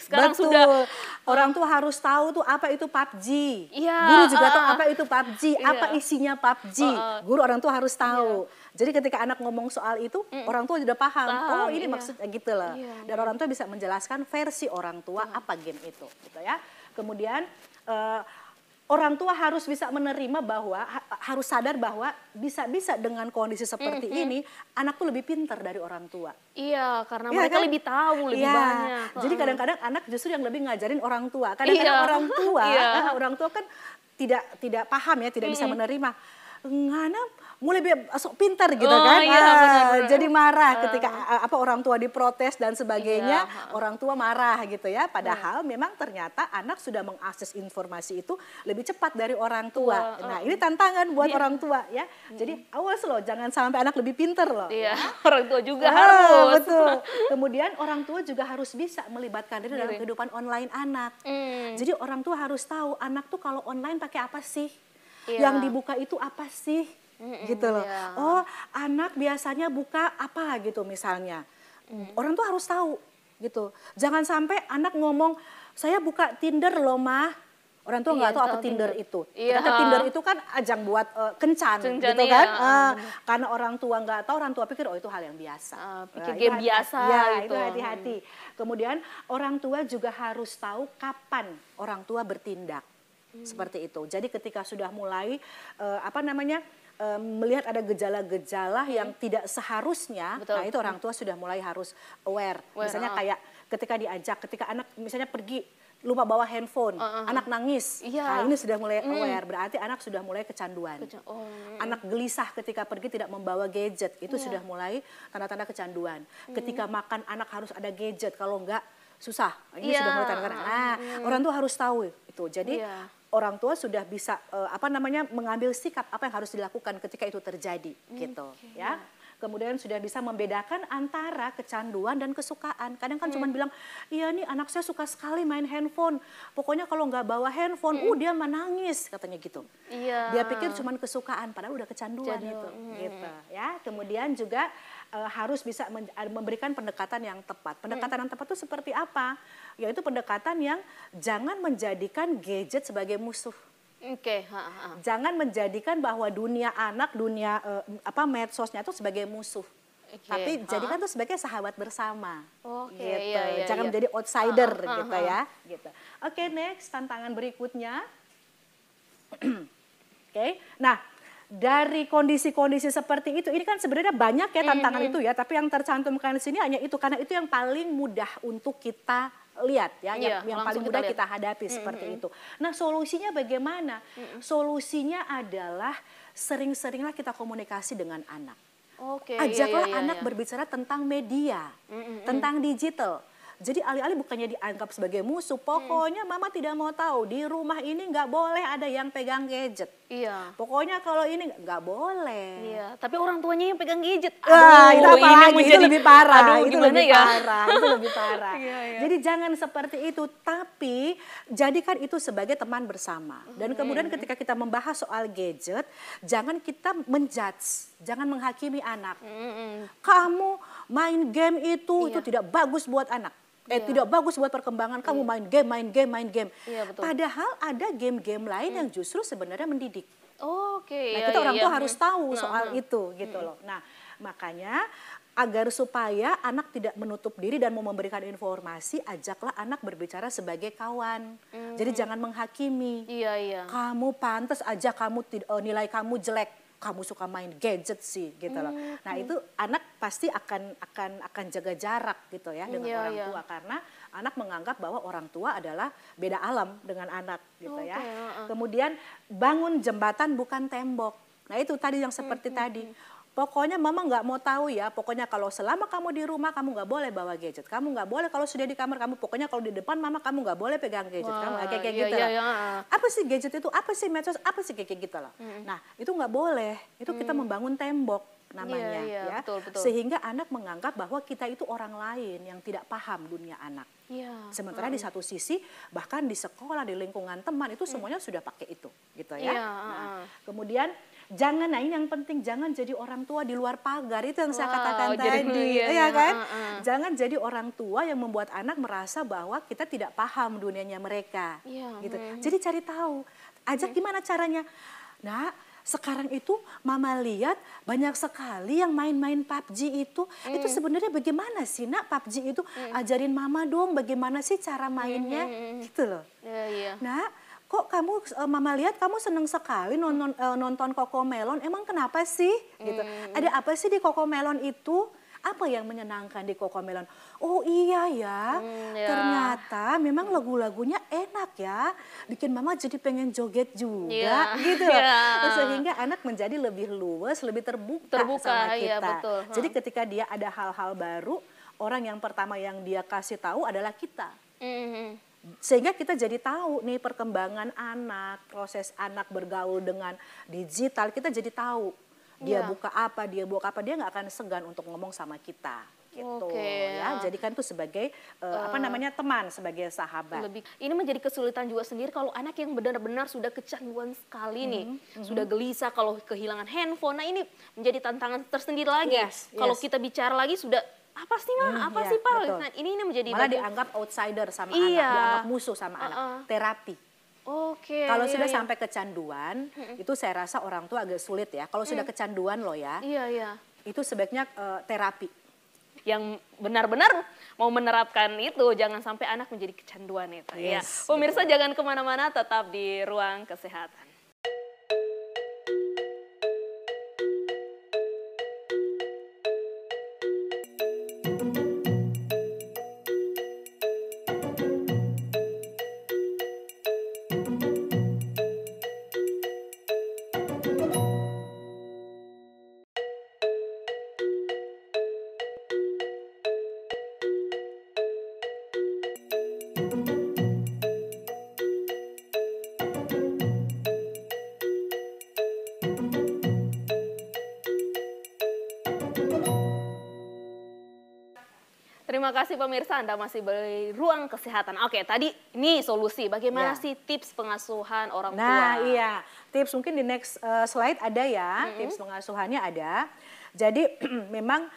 sekarang
Betul.
sudah.
Orang tua harus tahu tuh apa itu PUBG.
Iya,
Guru juga tahu apa itu PUBG, apa
Iya.
isinya PUBG. Guru, orang tua harus tahu. Jadi ketika anak ngomong soal itu, orang tua sudah paham. Oh, ini maksudnya gitu loh. Dan orang tua bisa menjelaskan versi orang tua apa game itu, gitu ya. Kemudian orang tua harus bisa menerima bahwa harus sadar bahwa bisa-bisa dengan kondisi seperti ini anak tuh lebih pintar dari orang tua.
Iya, karena
Iya
mereka
kan?
lebih tahu, lebih
Iya.
banyak.
Jadi kadang-kadang anak justru yang lebih ngajarin orang tua. Kadang-kadang orang tua kan tidak paham ya, tidak bisa menerima. Ngana mulai sok pintar gitu kan.
Iya, benar.
Jadi marah ketika orang tua diprotes dan sebagainya, orang tua marah gitu ya. Padahal memang ternyata anak sudah mengakses informasi itu lebih cepat dari orang tua. Nah, ini tantangan buat orang tua ya. Jadi awas loh, jangan sampai anak lebih pintar loh.
Iya, orang tua juga harus.
Betul. Kemudian orang tua juga harus bisa melibatkan diri dalam kehidupan online anak. Jadi orang tua harus tahu anak tuh kalau online pakai apa sih? Yang dibuka itu apa sih? Gitu loh. Oh, anak biasanya buka apa gitu misalnya. Orang tuh harus tahu gitu. Jangan sampai anak ngomong, saya buka Tinder loh mah. Orang tua nggak tahu apa Tinder itu. Ternyata Tinder itu kan ajang buat kencan gitu kan. Karena orang tua nggak tahu, orang tua pikir oh itu hal yang biasa.
Pikir game biasa
Itu
gitu.
hati-hati. Kemudian orang tua juga harus tahu kapan orang tua bertindak. Seperti itu. Jadi ketika sudah mulai melihat ada gejala-gejala yang tidak seharusnya, nah itu orang tua sudah mulai harus aware. Misalnya kayak ketika anak misalnya pergi lupa bawa handphone, anak nangis, nah ini sudah mulai aware, berarti anak sudah mulai kecanduan. Anak gelisah ketika pergi tidak membawa gadget, itu sudah mulai tanda-tanda kecanduan. Ketika makan anak harus ada gadget, kalau enggak susah. Ini sudah mulai kadang-kadang. Nah, orang tua harus tahu itu. Jadi orang tua sudah bisa mengambil sikap apa yang harus dilakukan ketika itu terjadi gitu ya. Kemudian sudah bisa membedakan antara kecanduan dan kesukaan. Kadang kan cuma bilang, iya nih anak saya suka sekali main handphone. Pokoknya kalau nggak bawa handphone, dia menangis katanya gitu. Dia pikir cuma kesukaan, padahal udah kecanduan itu. Gitu ya. Kemudian juga harus bisa memberikan pendekatan yang tepat. Pendekatan yang tepat itu seperti apa? Yaitu pendekatan yang jangan menjadikan gadget sebagai musuh. Jangan menjadikan bahwa dunia anak, dunia medsosnya itu sebagai musuh. Tapi jadikan itu sebagai sahabat bersama. Gitu. Jangan menjadi outsider gitu ya. Gitu. Oke, next tantangan berikutnya. Nah, dari kondisi-kondisi seperti itu, ini kan sebenarnya banyak ya tantangan itu ya, tapi yang tercantumkan di sini hanya itu karena itu yang paling mudah untuk kita lihat ya, yang paling mudah kita hadapi seperti itu. Nah, solusinya bagaimana? Solusinya adalah sering-seringlah kita komunikasi dengan anak. Ajaklah anak berbicara tentang media, tentang digital. Jadi alih-alih bukannya dianggap sebagai musuh, pokoknya mama tidak mau tahu di rumah ini nggak boleh ada yang pegang gadget. Pokoknya kalau ini nggak boleh.
Tapi orang tuanya yang pegang gadget.
Itu apalagi itu lebih parah. Itu lebih
ya?
parah. Itu lebih parah. Jadi jangan seperti itu, tapi jadikan itu sebagai teman bersama. Dan kemudian ketika kita membahas soal gadget, jangan kita menjudge, jangan menghakimi anak. Kamu main game itu tidak bagus buat anak. Tidak bagus buat perkembangan kamu main game. Padahal ada game-game lain yang justru sebenarnya mendidik. Kita orang tua harus tahu soal itu gitu loh. Nah, makanya agar supaya anak tidak menutup diri dan mau memberikan informasi, ajaklah anak berbicara sebagai kawan. Jadi jangan menghakimi. Kamu pantas aja nilai kamu jelek. Kamu suka main gadget sih gitu loh. Nah, itu anak pasti akan jaga jarak gitu ya dengan orang tua karena anak menganggap bahwa orang tua adalah beda alam dengan anak gitu ya. Kemudian bangun jembatan bukan tembok. Nah, itu tadi yang seperti tadi. Pokoknya mama nggak mau tahu ya, pokoknya kalau selama kamu di rumah kamu nggak boleh bawa gadget. Kamu nggak boleh kalau sudah di kamar kamu, pokoknya kalau di depan mama kamu nggak boleh pegang gadget. Kamu kayak gitu lah. Apa sih gadget itu, apa sih medsos, apa sih kayak gitu lah. Nah, itu nggak boleh, itu kita membangun tembok namanya ya.
Betul.
Sehingga anak menganggap bahwa kita itu orang lain yang tidak paham dunia anak. Sementara di satu sisi bahkan di sekolah, di lingkungan teman itu semuanya sudah pakai itu gitu ya. Nah, kemudian ini yang penting, jangan jadi orang tua di luar pagar, itu yang saya katakan tadi, ya kan? Jangan jadi orang tua yang membuat anak merasa bahwa kita tidak paham dunianya mereka, gitu. Jadi cari tahu, ajak gimana caranya. Nah, sekarang itu mama lihat banyak sekali yang main-main PUBG itu sebenarnya bagaimana sih nak PUBG itu? Ajarin mama dong bagaimana sih cara mainnya, gitu loh. Nah, kok mama lihat kamu seneng sekali nonton Cocomelon, emang kenapa sih? Gitu. Ada apa sih di Cocomelon itu? Apa yang menyenangkan di Cocomelon? Oh iya ya, ternyata memang lagu-lagunya enak ya, bikin mama jadi pengen joget juga, gitu. Sehingga anak menjadi lebih luas, lebih terbuka sama kita. Jadi ketika dia ada hal-hal baru, orang yang pertama yang dia kasih tahu adalah kita. Sehingga kita jadi tahu nih perkembangan anak, proses anak bergaul dengan digital, kita jadi tahu. Dia buka apa, dia nggak akan segan untuk ngomong sama kita. Gitu ya. Jadikan itu sebagai teman, sebagai sahabat.
Ini menjadi kesulitan juga sendiri kalau anak yang benar-benar sudah kecanduan sekali nih, sudah gelisah kalau kehilangan handphone. Nah, ini menjadi tantangan tersendiri lagi. Kalau kita bicara lagi sudah apa sih apa sih Pak? Nah, ini menjadi
malah dianggap outsider sama anak, dianggap musuh sama anak. Terapi. Kalau sudah sampai kecanduan, itu saya rasa orang tua agak sulit ya. Kalau sudah kecanduan loh ya, itu sebaiknya terapi.
Yang benar-benar mau menerapkan itu, jangan sampai anak menjadi kecanduan itu. Pemirsa jangan kemana-mana, tetap di Ruang Kesehatan. Terima kasih pemirsa, Anda masih di Ruang Kesehatan. Oke, tadi ini solusi. Bagaimana sih tips pengasuhan orang tua?
Nah, iya. Tips mungkin di next slide ada ya, tips pengasuhannya ada. Jadi memang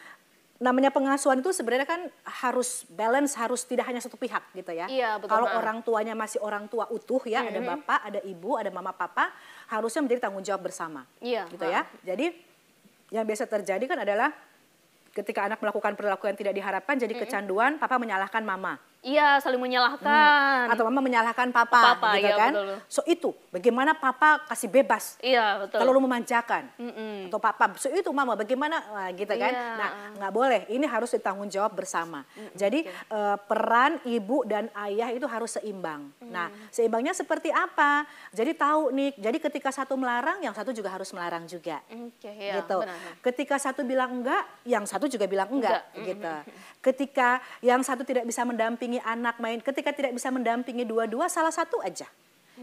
namanya pengasuhan itu sebenarnya kan harus balance, harus tidak hanya satu pihak gitu ya.
Iya, betul.
Kalau orang tuanya masih orang tua utuh ya, ada bapak, ada ibu, ada mama papa, harusnya menjadi tanggung jawab bersama.
Iya.
Gitu ya. Jadi yang biasa terjadi kan adalah ketika anak melakukan perilaku yang tidak diharapkan jadi kecanduan, papa menyalahkan mama.
Iya, saling menyalahkan.
Atau mama menyalahkan papa gitu
iya,
kan.
Betul.
So itu, bagaimana papa kasih bebas.
Iya, betul.
Kalau lu memanjakan. Atau papa, so itu mama bagaimana gitu kan.
Iya.
Nah, nggak boleh, ini harus ditanggung jawab bersama. Jadi peran ibu dan ayah itu harus seimbang. Nah, seimbangnya seperti apa? Jadi tahu nih, jadi ketika satu melarang, yang satu juga harus melarang juga.
Iya,
gitu.
benar.
Ketika satu bilang enggak, yang satu juga bilang enggak. Gitu. Ketika yang satu tidak bisa mendampingi anak main, ketika tidak bisa mendampingi dua-dua, salah satu aja.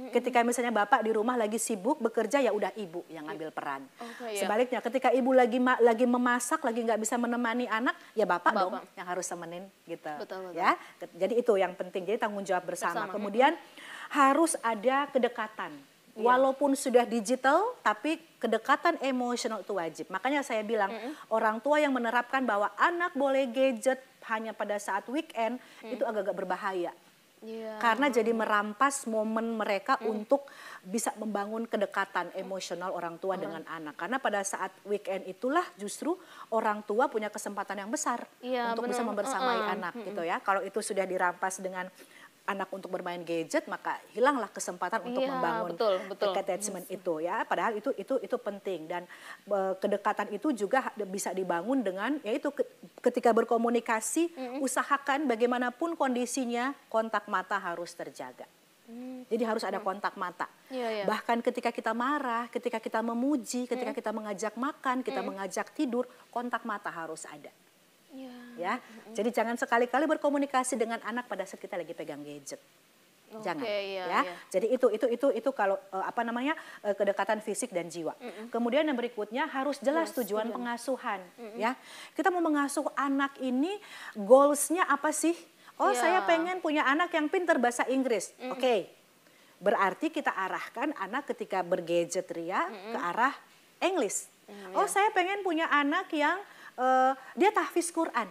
Ketika misalnya bapak di rumah lagi sibuk bekerja, ya udah ibu yang ngambil peran. Sebaliknya ketika ibu lagi memasak, lagi nggak bisa menemani anak, ya bapak dong yang harus temenin gitu.
Betul.
Ya. Jadi itu yang penting. Jadi tanggung jawab bersama. Kemudian harus ada kedekatan. Walaupun sudah digital, tapi kedekatan emosional itu wajib. Makanya saya bilang, orang tua yang menerapkan bahwa anak boleh gadget hanya pada saat weekend, itu agak-agak berbahaya. Karena jadi merampas momen mereka untuk bisa membangun kedekatan emosional orang tua dengan anak. Karena pada saat weekend itulah justru orang tua punya kesempatan yang besar untuk bisa membersamai anak gitu ya. Kalau itu sudah dirampas dengan anak untuk bermain gadget, maka hilanglah kesempatan untuk membangun attachment itu ya. Padahal itu penting, dan kedekatan itu juga bisa dibangun dengan yaitu ketika berkomunikasi, usahakan bagaimanapun kondisinya kontak mata harus terjaga. Jadi harus ada kontak mata. Bahkan ketika kita marah, ketika kita memuji, ketika kita mengajak makan, kita mengajak tidur, kontak mata harus ada. Ya, jadi jangan sekali-kali berkomunikasi dengan anak pada saat kita lagi pegang gadget. Jangan, ya. Jadi itu kalau kedekatan fisik dan jiwa. Kemudian yang berikutnya harus jelas tujuan pengasuhan. Ya, kita mau mengasuh anak ini goalsnya apa sih? Oh, saya pengen punya anak yang pintar bahasa Inggris. Oke, berarti kita arahkan anak ketika bergadget ria ke arah English. Oh, saya pengen punya anak yang dia tahfiz Quran.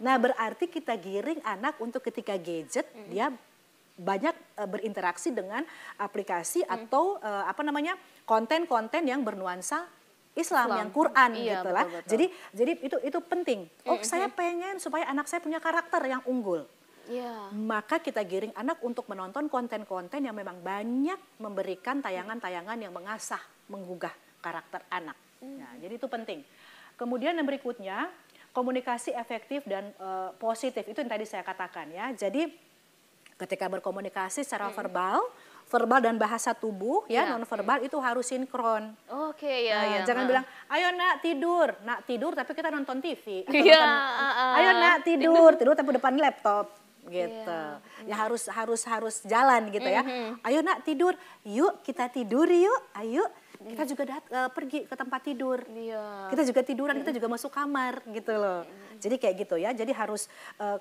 Nah, berarti kita giring anak untuk ketika gadget dia banyak berinteraksi dengan aplikasi atau konten-konten yang bernuansa Islam. Yang Quran gitu lah. Jadi itu penting. Oh, saya pengen supaya anak saya punya karakter yang unggul. Maka kita giring anak untuk menonton konten-konten yang memang banyak memberikan tayangan-tayangan yang mengasah, menggugah karakter anak. Nah, jadi itu penting. Kemudian yang berikutnya, komunikasi efektif dan positif. Itu yang tadi saya katakan ya. Jadi ketika berkomunikasi secara verbal dan bahasa tubuh ya, non verbal itu harus sinkron. Jangan bilang, ayo nak tidur tapi kita nonton TV. Ayo nak tidur tapi depan laptop gitu. Ya harus jalan gitu ya. Ayo nak tidur, yuk kita tidur yuk, ayo. Kita juga pergi ke tempat tidur, kita juga tiduran, kita juga masuk kamar gitu loh. Jadi kayak gitu ya, jadi harus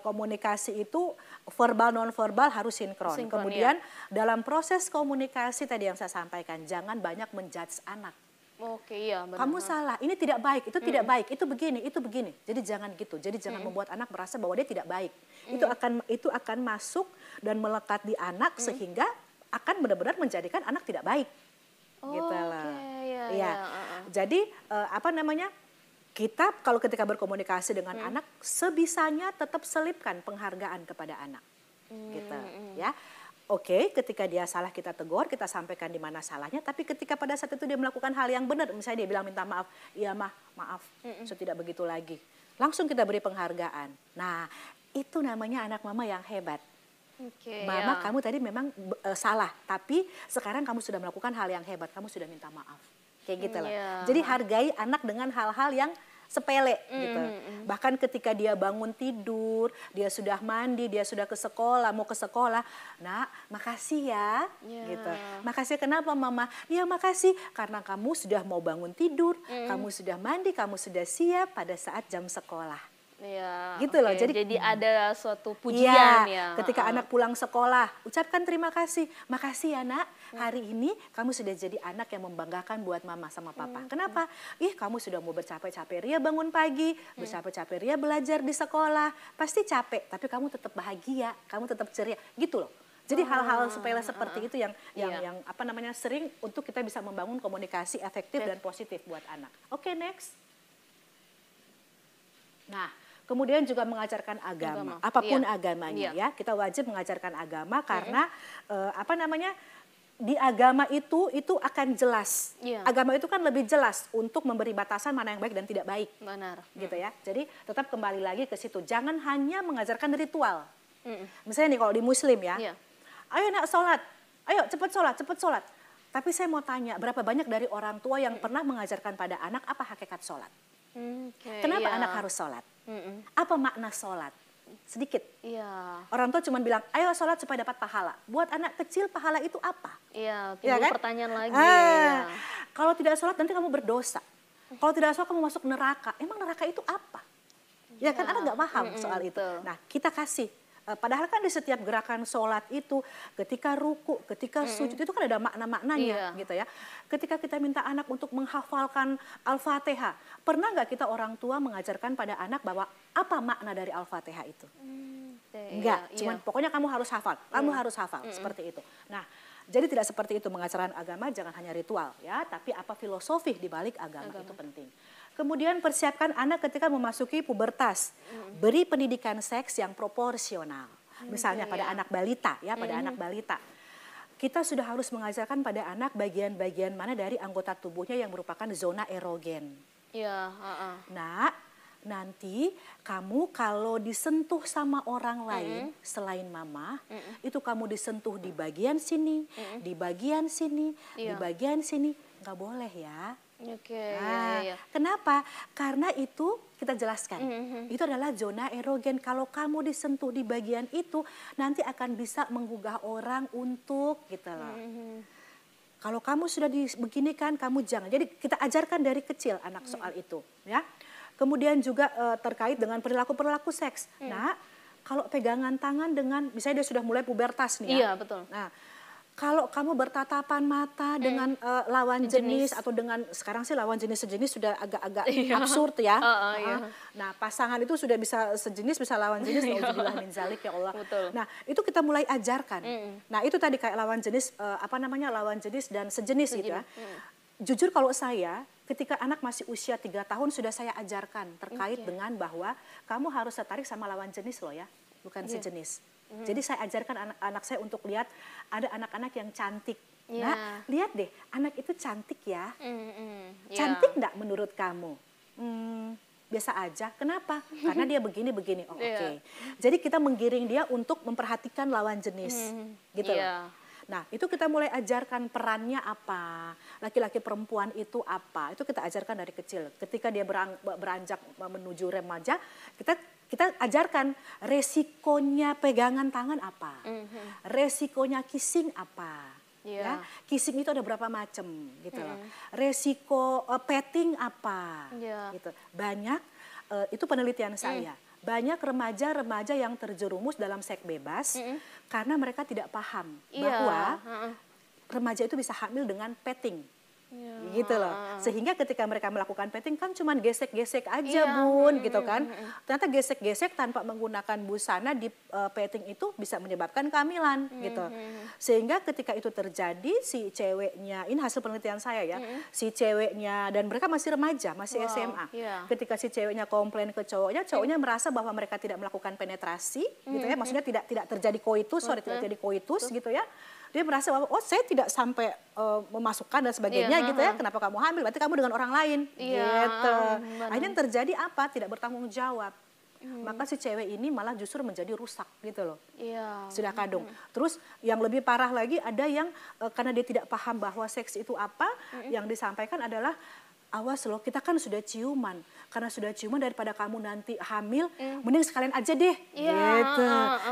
komunikasi itu verbal non verbal harus sinkron. Kemudian dalam proses komunikasi tadi yang saya sampaikan, jangan banyak menjudge anak.
Benar.
Kamu salah, ini tidak baik, itu tidak baik, itu begini. Jadi jangan gitu, jadi jangan membuat anak merasa bahwa dia tidak baik. Itu akan masuk dan melekat di anak sehingga akan benar-benar menjadikan anak tidak baik. Gitu lah. Jadi kita kalau ketika berkomunikasi dengan anak sebisanya tetap selipkan penghargaan kepada anak. Gitu ya. Oke, ketika dia salah kita tegur, kita sampaikan di mana salahnya, tapi ketika pada saat itu dia melakukan hal yang benar, misalnya dia bilang minta maaf, iya mah, maaf, so tidak begitu lagi. Langsung kita beri penghargaan. Nah, itu namanya anak mama yang hebat. Mama, kamu tadi memang salah, tapi sekarang kamu sudah melakukan hal yang hebat, kamu sudah minta maaf. Kayak gitu loh. Jadi hargai anak dengan hal-hal yang sepele gitu. Bahkan ketika dia bangun tidur, dia sudah mandi, dia sudah ke sekolah, mau ke sekolah, nak makasih ya, gitu. Makasih kenapa mama? Ya makasih karena kamu sudah mau bangun tidur, kamu sudah mandi, kamu sudah siap pada saat jam sekolah.
Ya,
Gitu loh.
Jadi ada suatu pujian ya.
Ketika anak pulang sekolah, ucapkan terima kasih. Makasih ya nak, hari ini kamu sudah jadi anak yang membanggakan buat mama sama papa. Kenapa? Kamu sudah mau bercapek-capek ria bangun pagi, bercapek-capek ria belajar di sekolah. Pasti capek, tapi kamu tetap bahagia, kamu tetap ceria. Gitu loh. Jadi hal-hal sepele seperti itu yang sering untuk kita bisa membangun komunikasi efektif dan positif buat anak. Oke, next. Nah, kemudian juga mengajarkan agama. Apapun agamanya ya, kita wajib mengajarkan agama karena di agama itu akan jelas. Agama itu kan lebih jelas untuk memberi batasan mana yang baik dan tidak baik.
Benar.
Gitu ya. Jadi tetap kembali lagi ke situ. Jangan hanya mengajarkan ritual. Misalnya nih kalau di Muslim ya, ayo nak sholat, ayo cepat sholat. Tapi saya mau tanya, berapa banyak dari orang tua yang pernah mengajarkan pada anak apa hakikat sholat? Kenapa anak harus sholat? Apa makna sholat? Sedikit. Orang tua cuma bilang, ayo sholat supaya dapat pahala. Buat anak kecil pahala itu apa?
Timbul pertanyaan lagi.
Kalau tidak sholat nanti kamu berdosa. Kalau tidak sholat kamu masuk neraka. Emang neraka itu apa? Ya kan anak nggak paham soal itu. Nah kita kasih. Padahal kan di setiap gerakan sholat itu, ketika ruku, ketika sujud itu kan ada makna-maknanya gitu ya. Ketika kita minta anak untuk menghafalkan Al-Fatihah, pernah nggak kita orang tua mengajarkan pada anak bahwa apa makna dari Al-Fatihah itu? Enggak, cuman pokoknya kamu harus hafal, seperti itu. Nah, jadi tidak seperti itu mengajarkan agama, jangan hanya ritual ya, tapi apa filosofi di balik agama itu penting. Kemudian persiapkan anak ketika memasuki pubertas. Beri pendidikan seks yang proporsional. Misalnya pada anak balita ya, pada anak balita. Kita sudah harus mengajarkan pada anak bagian-bagian mana dari anggota tubuhnya yang merupakan zona erogen. Nah, nanti kamu kalau disentuh sama orang lain selain mama, itu kamu disentuh di bagian sini, di bagian sini, di bagian sini, nggak boleh ya. Kenapa? Karena itu kita jelaskan. Itu adalah zona erogen. Kalau kamu disentuh di bagian itu, nanti akan bisa menggugah orang untuk gitu loh. Kalau kamu sudah beginikan, kamu jangan. Jadi kita ajarkan dari kecil anak soal itu, ya. Kemudian juga terkait dengan perilaku seks. Nah, kalau pegangan tangan dengan, misalnya dia sudah mulai pubertas nih ya.
Betul.
Nah, kalau kamu bertatapan mata dengan lawan jenis atau dengan, sekarang sih lawan jenis sejenis sudah agak-agak absurd ya. Nah, pasangan itu sudah bisa sejenis, bisa lawan jenis, nauzubillah min zalik ya Allah. Nah, itu kita mulai ajarkan. Nah, itu tadi kayak lawan jenis, lawan jenis dan sejenis gitu ya. Jujur kalau saya, ketika anak masih usia 3 tahun sudah saya ajarkan terkait dengan bahwa kamu harus tertarik sama lawan jenis loh ya, bukan sejenis. Jadi saya ajarkan anak saya untuk lihat ada anak-anak yang cantik. Nah, lihat deh, anak itu cantik ya. Cantik enggak menurut kamu? Biasa aja. Kenapa? Karena dia begini-begini. Oh, oke. Jadi kita menggiring dia untuk memperhatikan lawan jenis. Gitu loh. Nah, itu kita mulai ajarkan perannya apa, laki-laki perempuan itu apa, itu kita ajarkan dari kecil. Ketika dia beranjak menuju remaja, kita ajarkan resikonya pegangan tangan apa, resikonya kissing apa, ya. Kissing itu ada berapa macam, gitu loh. Resiko petting apa, gitu. Banyak, itu penelitian saya. Banyak remaja-remaja yang terjerumus dalam seks bebas karena mereka tidak paham bahwa remaja itu bisa hamil dengan petting. Gitu loh. Sehingga ketika mereka melakukan petting kan cuman gesek-gesek aja bun gitu kan. Ternyata gesek-gesek tanpa menggunakan busana di petting itu bisa menyebabkan kehamilan gitu. Sehingga ketika itu terjadi si ceweknya, ini hasil penelitian saya ya, si ceweknya, dan mereka masih remaja, masih SMA. Ketika si ceweknya komplain ke cowoknya, cowoknya merasa bahwa mereka tidak melakukan penetrasi gitu ya, maksudnya tidak terjadi koitus, tidak terjadi koitus gitu ya. Dia merasa bahwa oh saya tidak sampai memasukkan dan sebagainya gitu ya. Kenapa kamu hamil? Berarti kamu dengan orang lain gitu. Akhirnya yang terjadi apa? Tidak bertanggung jawab. Maka si cewek ini malah justru menjadi rusak gitu loh. Sudah kandung. Terus yang lebih parah lagi ada yang karena dia tidak paham bahwa seks itu apa, yang disampaikan adalah awas loh, kita kan sudah ciuman. Karena sudah ciuman daripada kamu nanti hamil, mending sekalian aja deh. Gitu.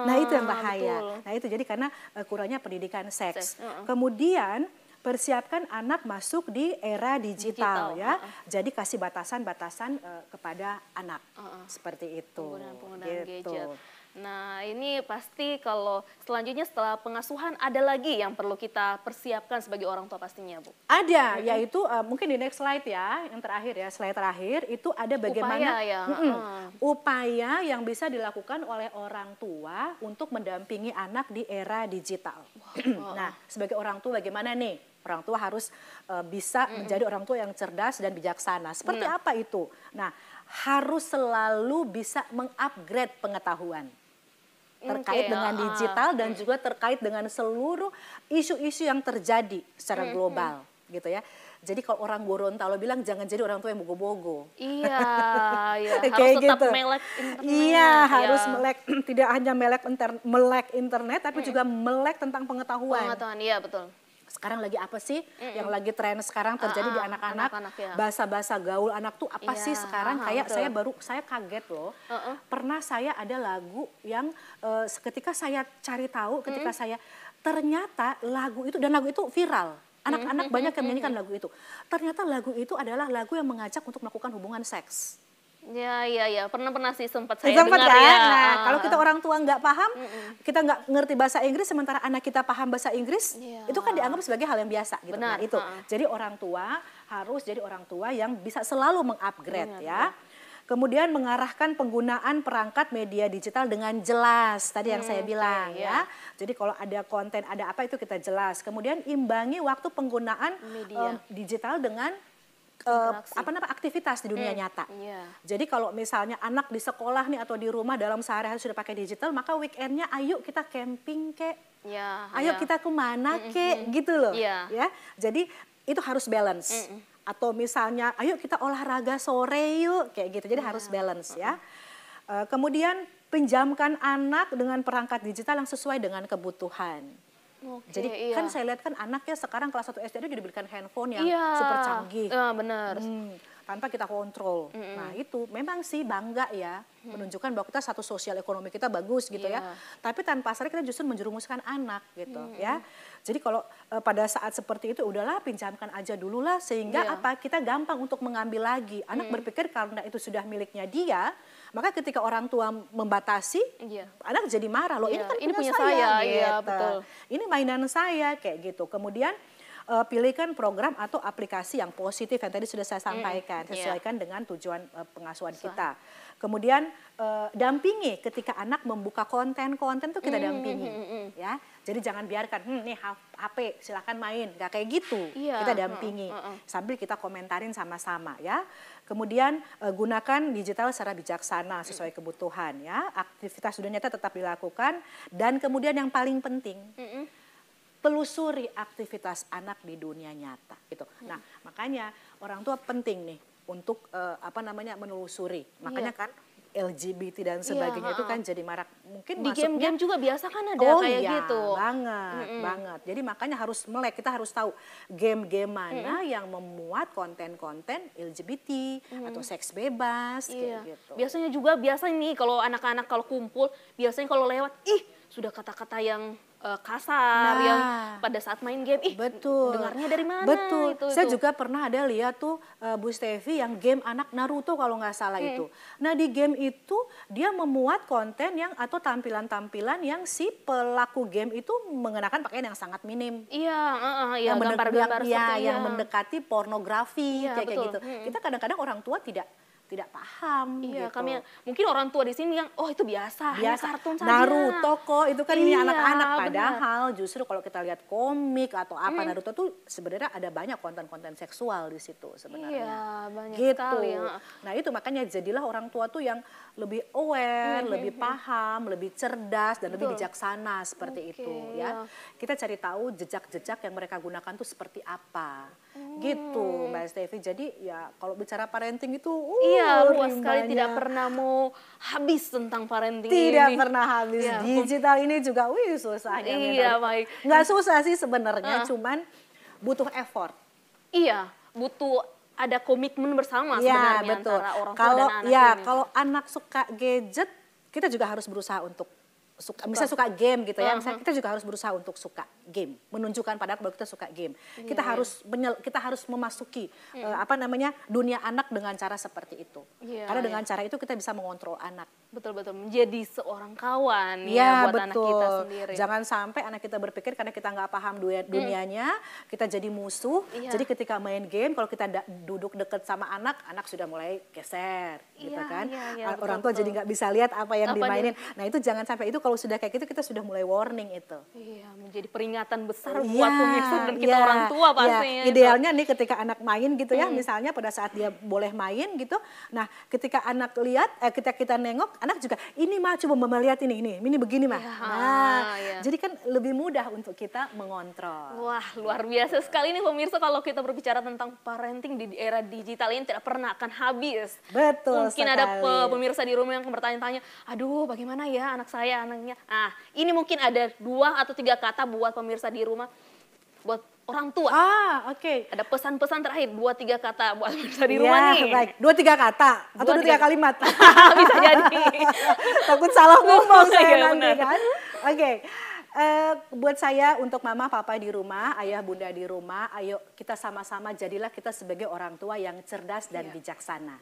Nah itu yang bahaya.
Betul.
Nah itu jadi karena kurangnya pendidikan seks. Kemudian persiapkan anak masuk di era digital ya. Jadi kasih batasan-batasan kepada anak. Seperti itu.
Penggunaan gadget. Nah ini pasti kalau selanjutnya setelah pengasuhan ada lagi yang perlu kita persiapkan sebagai orang tua pastinya Bu.
Ada, yaitu mungkin di next slide ya, yang terakhir ya, slide terakhir itu ada bagaimana upaya yang bisa dilakukan oleh orang tua untuk mendampingi anak di era digital. Nah sebagai orang tua bagaimana nih? Orang tua harus bisa menjadi orang tua yang cerdas dan bijaksana. Seperti apa itu? Nah harus selalu bisa mengupgrade pengetahuan terkait dengan digital dan juga terkait dengan seluruh isu-isu yang terjadi secara global gitu ya. Jadi kalau orang Gorontalo bilang jangan jadi orang tua yang bogo-bogo.
Iya, harus
kayak
tetap
gitu.
melek internet.
Iya, harus melek, tidak hanya melek internet tapi juga melek tentang pengetahuan.
Pengetahuan, iya betul.
Sekarang lagi apa sih yang lagi tren sekarang terjadi di anak-anak? Bahasa-bahasa gaul anak tuh apa sih sekarang? Kayak saya kaget loh. Pernah saya ada lagu yang ketika saya cari tahu, ketika saya ternyata lagu itu, dan lagu itu viral. Anak-anak banyak yang menyanyikan lagu itu. Ternyata lagu itu adalah lagu yang mengajak untuk melakukan hubungan seks.
Ya, pernah sih sempat saya dengar
kan?
ya.
Nah, kalau kita orang tua nggak paham, kita nggak ngerti bahasa Inggris, sementara anak kita paham bahasa Inggris, itu kan dianggap sebagai hal yang biasa. Gitu.
Benar.
Nah, itu. Jadi orang tua harus jadi orang tua yang bisa selalu mengupgrade ya. Kemudian mengarahkan penggunaan perangkat media digital dengan jelas, tadi yang saya bilang ya. Jadi kalau ada konten, ada apa itu kita jelas. Kemudian imbangi waktu penggunaan digital dengan aktivitas di dunia nyata. Jadi kalau misalnya anak di sekolah nih atau di rumah dalam sehari-hari sudah pakai digital, maka weekendnya ayo kita camping kek, ayo kita kemana kek, gitu loh. Ya, jadi itu harus balance. Atau misalnya ayo kita olahraga sore yuk, kayak gitu. Jadi harus balance ya. Kemudian pinjamkan anak dengan perangkat digital yang sesuai dengan kebutuhan. Jadi kan saya lihat kan anaknya sekarang kelas 1 SD itu diberikan handphone yang super canggih.
Benar.
Tanpa kita kontrol. Nah itu memang sih bangga ya, menunjukkan bahwa kita satu sosial ekonomi kita bagus gitu ya. Tapi tanpa sadar kita justru menjerumuskan anak gitu ya. Jadi kalau pada saat seperti itu udahlah pinjamkan aja dulu lah, sehingga kita gampang untuk mengambil lagi. Anak berpikir karena itu sudah miliknya dia, maka ketika orang tua membatasi, anak jadi marah loh. Ini kan
ini punya saya
gitu.
Iya betul.
Ini mainan saya kayak gitu. Kemudian pilihkan program atau aplikasi yang positif yang tadi sudah saya sampaikan, sesuaikan dengan tujuan pengasuhan kita. Kemudian dampingi ketika anak membuka konten-konten tuh kita dampingi, ya. Jadi jangan biarkan, nih HP silakan main, nggak kayak gitu. Kita dampingi sambil kita komentarin sama-sama, ya. Kemudian gunakan digital secara bijaksana sesuai kebutuhan, ya. Aktivitas dunia nyata tetap dilakukan, dan kemudian yang paling penting. Telusuri aktivitas anak di dunia nyata gitu. Nah, makanya orang tua penting nih untuk menelusuri. Makanya kan LGBT dan sebagainya itu kan jadi marak. Mungkin
di game-game juga biasa kan ada kayak gitu.
Banget. Jadi makanya harus melek, kita harus tahu game-game mana yang memuat konten-konten LGBT atau seks bebas kayak gitu.
Biasanya nih kalau anak-anak kalau kumpul, biasanya kalau lewat sudah kata-kata yang kasar yang pada saat main game, dengarnya dari mana?
Betul. Saya juga pernah ada lihat tuh Bu Stevi yang game anak Naruto kalau nggak salah itu. Nah di game itu dia memuat konten yang atau tampilan-tampilan yang si pelaku game itu mengenakan pakaian yang sangat minim.
Yang gambar-gambar
yang mendekati pornografi kayak gitu. Kita kadang-kadang orang tua tidak paham gitu.
Mungkin orang tua di sini yang itu biasa kartun saja.
Naruto kok itu kan ini anak-anak, padahal justru kalau kita lihat komik atau apa Naruto tuh sebenarnya ada banyak konten-konten seksual di situ sebenarnya.
Banyak
gitu.
Sekali.
Nah itu makanya jadilah orang tua tuh yang lebih aware, lebih paham, lebih cerdas dan lebih bijaksana seperti itu ya. Kita cari tahu jejak-jejak yang mereka gunakan tuh seperti apa. Gitu Mbak Stevi. Jadi ya kalau bicara parenting itu
luas sekali, tidak pernah mau habis tentang parenting
tidak pernah habis. Digital ini juga susahnya. Nggak susah sih sebenarnya, cuman butuh effort.
Butuh ada komitmen bersama
Ya,
sebenarnya
betul.
antara orang tua
Kalau
dan anak
ya,
ini.
kalau anak suka gadget, kita juga harus berusaha untuk misalnya suka game gitu ya, misalnya kita juga harus berusaha untuk suka game, menunjukkan pada anak bahwa kita suka game. Kita harus kita harus memasuki apa namanya dunia anak dengan cara seperti itu. Karena dengan cara itu kita bisa mengontrol anak.
Betul-betul menjadi seorang kawan
Ya,
buat anak kita
betul.
sendiri.
Jangan sampai anak kita berpikir karena kita nggak paham dunianya, kita jadi musuh. Jadi ketika main game, kalau kita duduk deket sama anak, anak sudah mulai geser, gitu kan. Orang tua jadi nggak bisa lihat apa yang dimainin. Nah itu jangan sampai itu, kalau sudah kayak gitu kita sudah mulai warning itu.
Iya, menjadi peringatan besar buat pemirsa dan kita orang tua pastinya.
Idealnya nih ketika anak main gitu ya, misalnya pada saat dia boleh main gitu. Nah ketika anak lihat, ketika kita nengok, anak juga ini mah coba mama lihat ini begini mah. Jadi kan lebih mudah untuk kita mengontrol.
Wah, luar biasa sekali nih pemirsa, kalau kita berbicara tentang parenting di era digital ini tidak pernah akan habis.
Betul.
Mungkin ada pemirsa di rumah yang bertanya-tanya, aduh bagaimana ya anak saya, anaknya. Nah, ini mungkin ada 2 atau 3 kata buat pemirsa di rumah, buat orang tua.
Oke.
Ada pesan-pesan terakhir 2-3 kata buat pemirsa di rumah nih.
Baik, 2-3 kata atau 2-3 kalimat.
Bisa jadi.
Takut salah ngomong saya
Iya,
nanti kan. Oke. Buat saya, untuk mama papa di rumah, ayah bunda di rumah, ayo kita sama-sama jadilah kita sebagai orang tua yang cerdas dan bijaksana.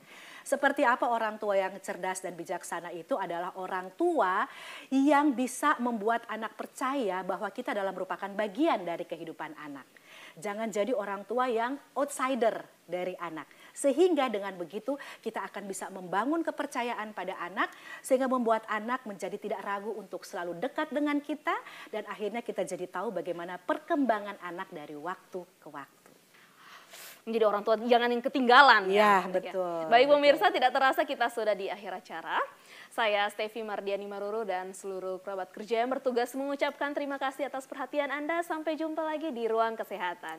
Seperti apa orang tua yang cerdas dan bijaksana itu? Adalah orang tua yang bisa membuat anak percaya bahwa kita adalah merupakan bagian dari kehidupan anak. Jangan jadi orang tua yang outsider dari anak. Sehingga dengan begitu kita akan bisa membangun kepercayaan pada anak, sehingga membuat anak menjadi tidak ragu untuk selalu dekat dengan kita, dan akhirnya kita jadi tahu bagaimana perkembangan anak dari waktu ke waktu.
Menjadi orang tua jangan yang ketinggalan.
Ya, betul.
Baik pemirsa, tidak terasa kita sudah di akhir acara. Saya Stefi Mardiani Maruru dan seluruh kerabat kerja yang bertugas mengucapkan terima kasih atas perhatian Anda. Sampai jumpa lagi di Ruang Kesehatan.